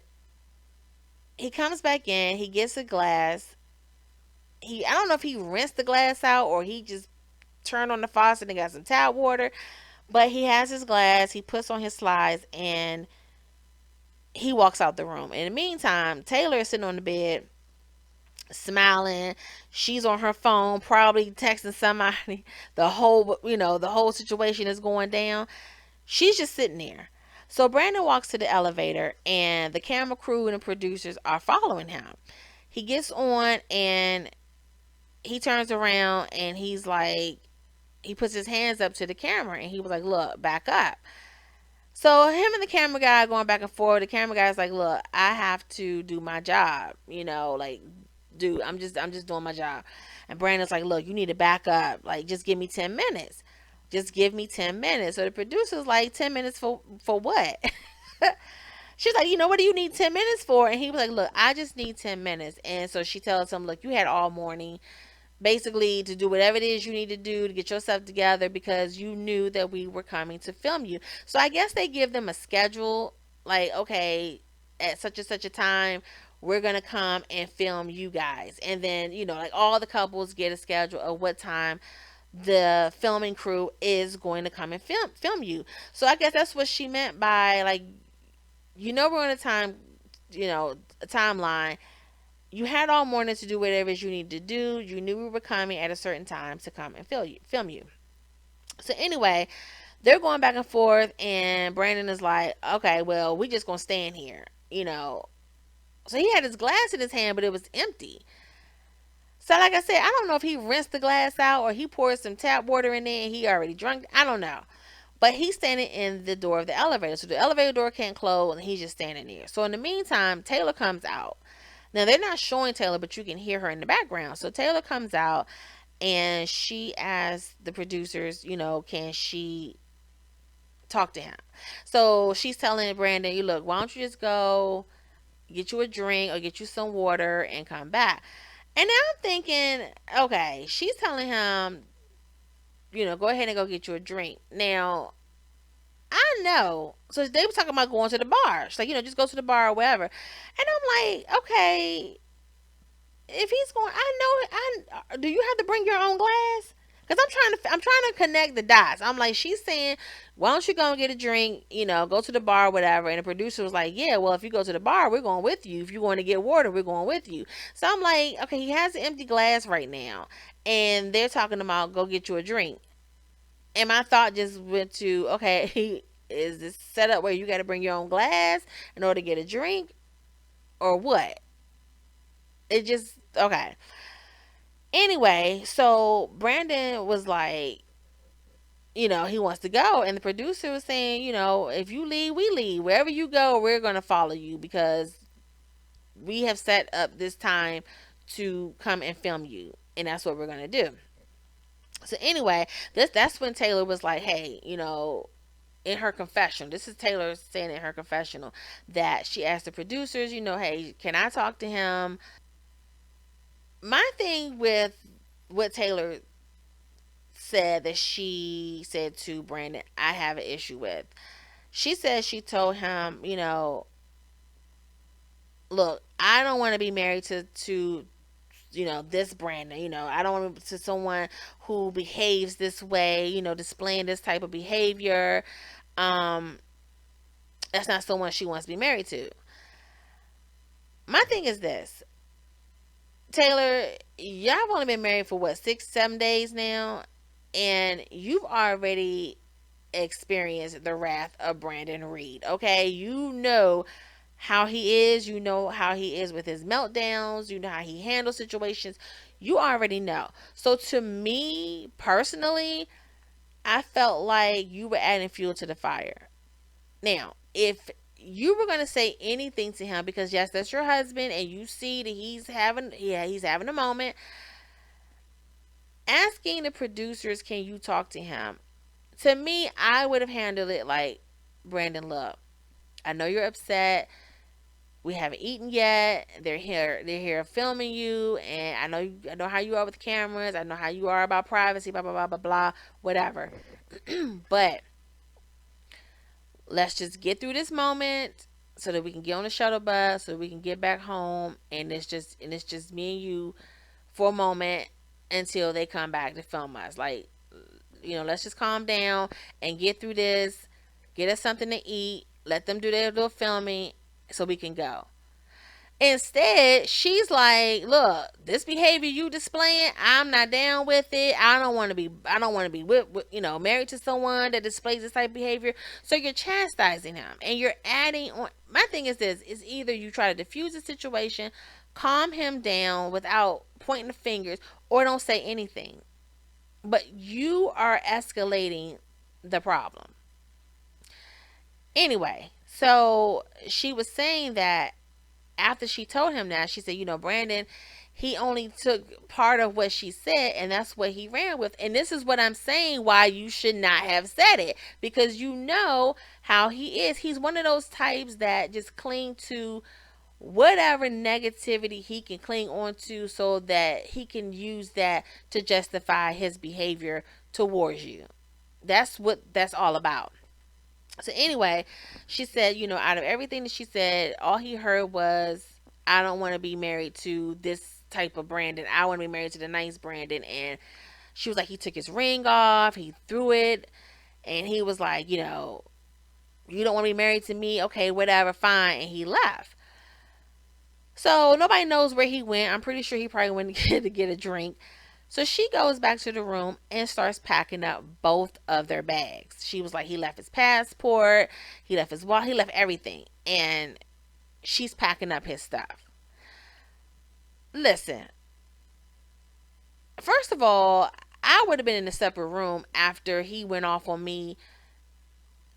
S1: he comes back in. He gets a glass. I don't know if he rinsed the glass out or he just turned on the faucet and got some tap water. But he has his glass, he puts on his slides, and he walks out the room. In the meantime, Taylor is sitting on the bed, smiling. She's on her phone, probably texting somebody. The whole situation is going down. She's just sitting there. So Brandon walks to the elevator, and the camera crew and the producers are following him. He gets on, and he turns around, and he puts his hands up to the camera, and he was like, "Look, back up." So him and the camera guy going back and forth. The camera guy's like, "Look, I have to do my job. Like, dude, I'm just doing my job." And Brandon's like, "Look, you need to back up. Like, just give me 10 minutes. Just give me 10 minutes." So the producer's like, "10 minutes for what?" She's like, "What do you need 10 minutes for?" And he was like, "Look, I just need 10 minutes." And so she tells him, "Look, you had all morning basically to do whatever it is you need to do to get yourself together because you knew that we were coming to film you." So I guess they give them a schedule, like, okay, at such and such a time we're gonna come and film you guys. And then like all the couples get a schedule of what time the filming crew is going to come and film you. So I guess that's what she meant by, like, we're on a timeline. You had all morning to do whatever you need to do. You knew we were coming at a certain time to come and film you. So anyway, they're going back and forth, and Brandon is like, "Okay, well, we just gonna stand here." So he had his glass in his hand, but it was empty. So like I said, I don't know if he rinsed the glass out or he poured some tap water in there and he already drunk. I don't know. But he's standing in the door of the elevator. So the elevator door can't close and he's just standing there. So in the meantime, Taylor comes out. Now they're not showing Taylor, but you can hear her in the background. So Taylor comes out and she asks the producers, can she talk to him? So she's telling Brandon, you look, why don't you just go get you a drink or get you some water and come back? And now I'm thinking, okay, she's telling him, go ahead and go get you a drink. Now, I know. So they were talking about going to the bar. She's like, just go to the bar or whatever. And I'm like, okay, if he's going, I know. Do you have to bring your own glass? Because I'm trying to connect the dots. I'm like, she's saying, why don't you go and get a drink? Go to the bar, or whatever. And the producer was like, yeah, well, if you go to the bar, we're going with you. If you want to get water, we're going with you. So I'm like, okay, he has an empty glass right now, and they're talking about go get you a drink. And my thought just went to, okay, is this set up where you got to bring your own glass in order to get a drink, or what? It just okay. Anyway, so Brandon was like, he wants to go. And the producer was saying, if you leave, we leave. Wherever you go, we're going to follow you because we have set up this time to come and film you. And that's what we're going to do. So anyway, that's when Taylor was like, hey, in her confession, this is Taylor saying in her confessional that she asked the producers, hey, can I talk to him? My thing with what Taylor said that she said to Brandon, I have an issue with. She said she told him, look, I don't want to be married to this Brandon. I don't want to someone who behaves this way, displaying this type of behavior. Um, that's not someone she wants to be married to. My thing is this, Taylor, y'all have only been married for what, 6, 7 days now, and you've already experienced the wrath of Brandon Reed. Okay, you know how he is. You know how he is with his meltdowns. You know how he handles situations. You already know. So to me personally, I felt like you were adding fuel to the fire. Now, if you were gonna say anything to him, because yes, that's your husband, and you see that he's having a moment, asking the producers, can you talk to him? To me, I would have handled it like, Brandon, look, I know you're upset. We haven't eaten yet. They're here filming you, and I know how you are with cameras. I know how you are about privacy, blah blah blah blah blah, whatever. But let's just get through this moment so that we can get on the shuttle bus, so that we can get back home, and it's just me and you for a moment until they come back to film us. Like, let's just calm down and get through this. Get us something to eat. Let them do their little filming so we can go. Instead, she's like, "Look, this behavior you displaying, I'm not down with it. I don't want to be married to someone that displays this type of behavior." So you're chastising him, and you're adding on. My thing is this: is either you try to diffuse the situation, calm him down without pointing the fingers, or don't say anything. But you are escalating the problem. Anyway, so she was saying that after she told him that, she said, Brandon, he only took part of what she said, and that's what he ran with. And this is what I'm saying, why you should not have said it, because you know how he is. He's one of those types that just cling to whatever negativity he can cling on to so that he can use that to justify his behavior towards you. That's what that's all about. So anyway, she said, out of everything that she said, all he heard was, I don't want to be married to this type of Brandon. I want to be married to the nice Brandon. And she was like, he took his ring off, he threw it, and he was like, you don't want to be married to me? Okay, whatever, fine. And he left. So nobody knows where he went. I'm pretty sure he probably went to get a drink. So she goes back to the room and starts packing up both of their bags. She was like, he left his passport, he left his wallet, he left everything. And she's packing up his stuff. Listen, first of all, I would have been in a separate room after he went off on me,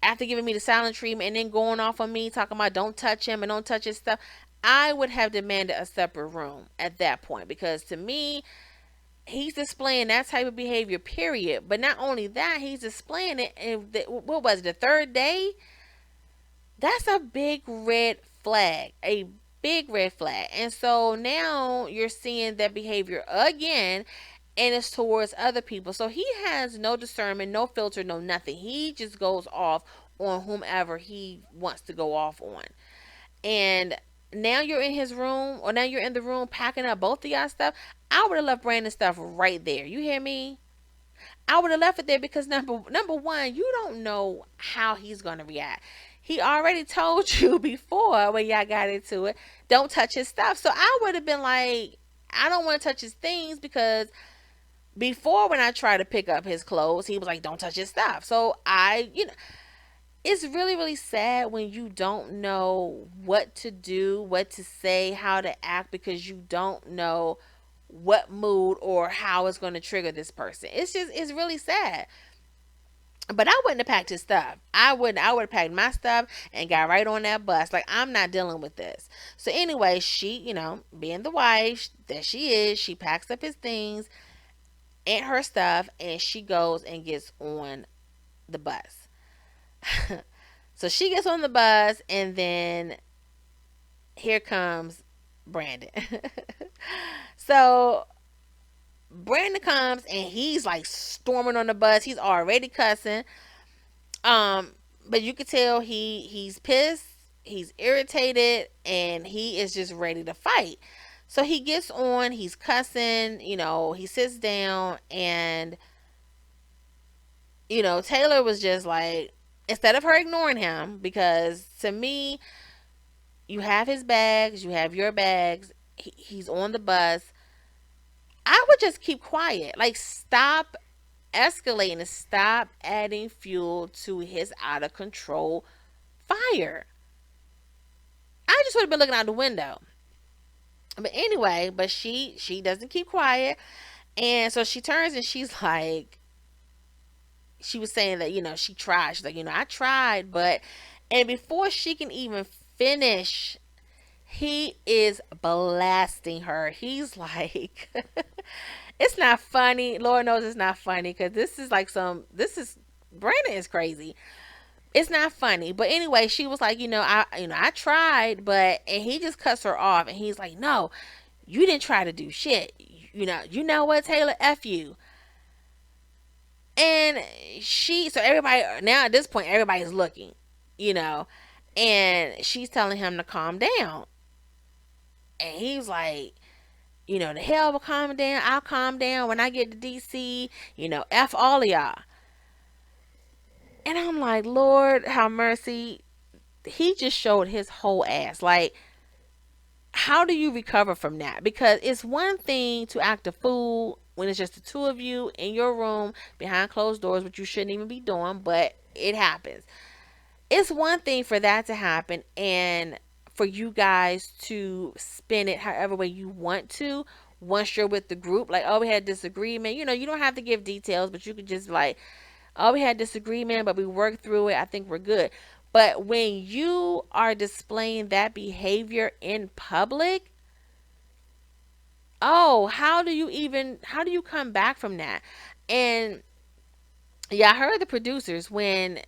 S1: after giving me the silent treatment and then going off on me, talking about don't touch him and don't touch his stuff. I would have demanded a separate room at that point, because to me, he's displaying that type of behavior, period. But not only that, he's displaying it. And what was it, the third day? That's a big red flag. A big red flag. And so now you're seeing that behavior again, and it's towards other people. So he has no discernment, no filter, no nothing. He just goes off on whomever he wants to go off on. And now you're in his room, or now you're in the room packing up both of y'all stuff. I would have left Brandon stuff right there. You hear me? I would have left it there, because number one, you don't know how he's gonna react. He already told you before when y'all got into it, don't touch his stuff. So I would have been like, I don't want to touch his things, because before, when I tried to pick up his clothes, he was like, don't touch his stuff. So it's really, really sad when you don't know what to do, what to say, how to act, because you don't know what mood or how it's going to trigger this person. It's really sad. But I wouldn't have packed his stuff. I would have packed my stuff and got right on that bus. Like, I'm not dealing with this. So anyway, she, being the wife that she is, she packs up his things and her stuff, and she goes and gets on the bus. So she gets on the bus, and then here comes Brandon. So Brandon comes, and he's like storming on the bus. He's already cussing. Um, but you could tell he's pissed, he's irritated, and he is just ready to fight. So he gets on, he's cussing, he sits down, and Taylor was just like, instead of her ignoring him, because to me, you have his bags, you have your bags, he's on the bus. I would just keep quiet. Like, stop escalating and stop adding fuel to his out of control fire. I just would have been looking out the window. But anyway, but she doesn't keep quiet. And so she turns, and she's like, she was saying that, she tried. She's like, I tried, but, and before she can even finish, he is blasting her. He's like, it's not funny. Lord knows it's not funny, because Brandon is crazy. It's not funny. But anyway, she was like, I tried, but, and he just cuts her off, and he's like, no, you didn't try to do shit. You know what, Taylor, F you. And so everybody, now at this point, everybody's looking, you know, and she's telling him to calm down. And he's like, the hell will calm down. I'll calm down when I get to DC, F all of y'all. And I'm like, Lord, have mercy. He just showed his whole ass. Like, how do you recover from that? Because it's one thing to act a fool when it's just the two of you in your room behind closed doors, which you shouldn't even be doing, but it happens. It's one thing for that to happen, and for you guys to spin it however way you want to once you're with the group. Like, oh, we had disagreement. You don't have to give details, but you could just like, oh, we had disagreement, but we worked through it. I think we're good. But when you are displaying that behavior in public, oh, how do you come back from that? And yeah, I heard the producers when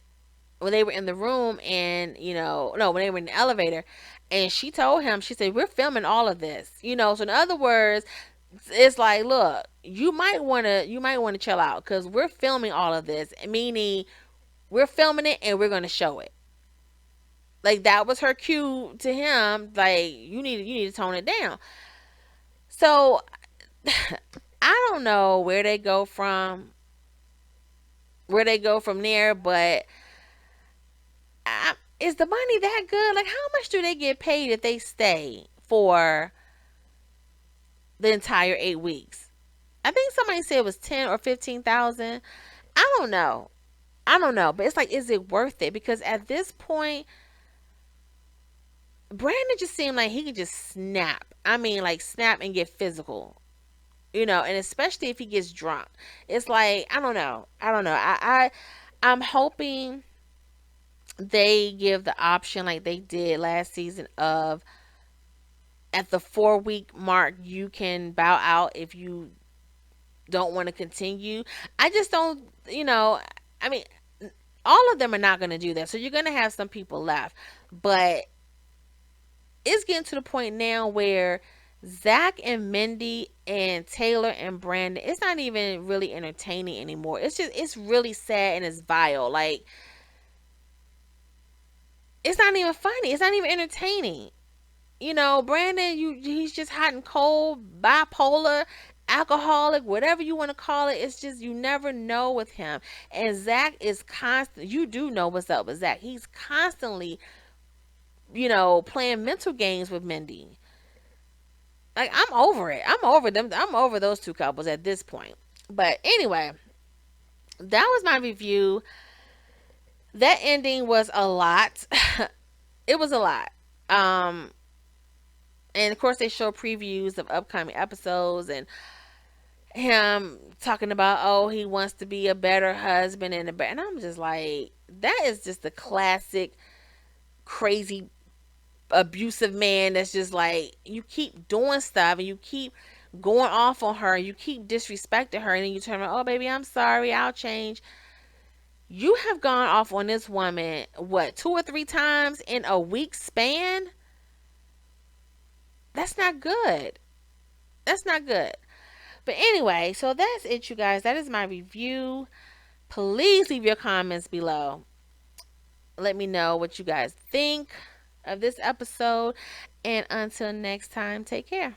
S1: they were in the room, and no, when they were in the elevator, and she told him, she said, we're filming all of this, so in other words, it's like, look, you might want to chill out, because we're filming all of this, meaning we're filming it and we're going to show it. Like, that was her cue to him, like, you need to tone it down. So I don't know where they go from there, but is the money that good? Like, how much do they get paid if they stay for the entire 8 weeks? I think somebody said it was 10 or 15,000. I don't know. But it's like, is it worth it? Because at this point, Brandon just seemed like he could just snap. I mean, like, snap and get physical. And especially if he gets drunk. It's like, I don't know. I'm hoping they give the option like they did last season of at the 4 week mark, you can bow out if you don't want to continue. I just don't, I mean, all of them are not going to do that. So you're going to have some people left. But it's getting to the point now where Zach and Mindy and Taylor and Brandon, it's not even really entertaining anymore. It's really sad and it's vile. Like, it's not even funny. It's not even entertaining. Brandon, he's just hot and cold, bipolar, alcoholic, whatever you want to call it. It's just you never know with him. And Zach is constant. You do know what's up with Zach. He's constantly, playing mental games with Mindy. Like, I'm over it. I'm over them. I'm over those two couples at this point. But anyway, that was my review. That ending was a lot. It was a lot. Um, and of course they show previews of upcoming episodes and him talking about, oh, he wants to be a better husband and I'm just like, that is just a classic crazy abusive man that's just like, you keep doing stuff and you keep going off on her, you keep disrespecting her, and then you turn around, oh baby, I'm sorry, I'll change. You have gone off on this woman, what, 2 or 3 times in a week span? That's not good. That's not good. But anyway, so that's it, you guys. That is my review. Please leave your comments below. Let me know what you guys think of this episode. And until next time, take care.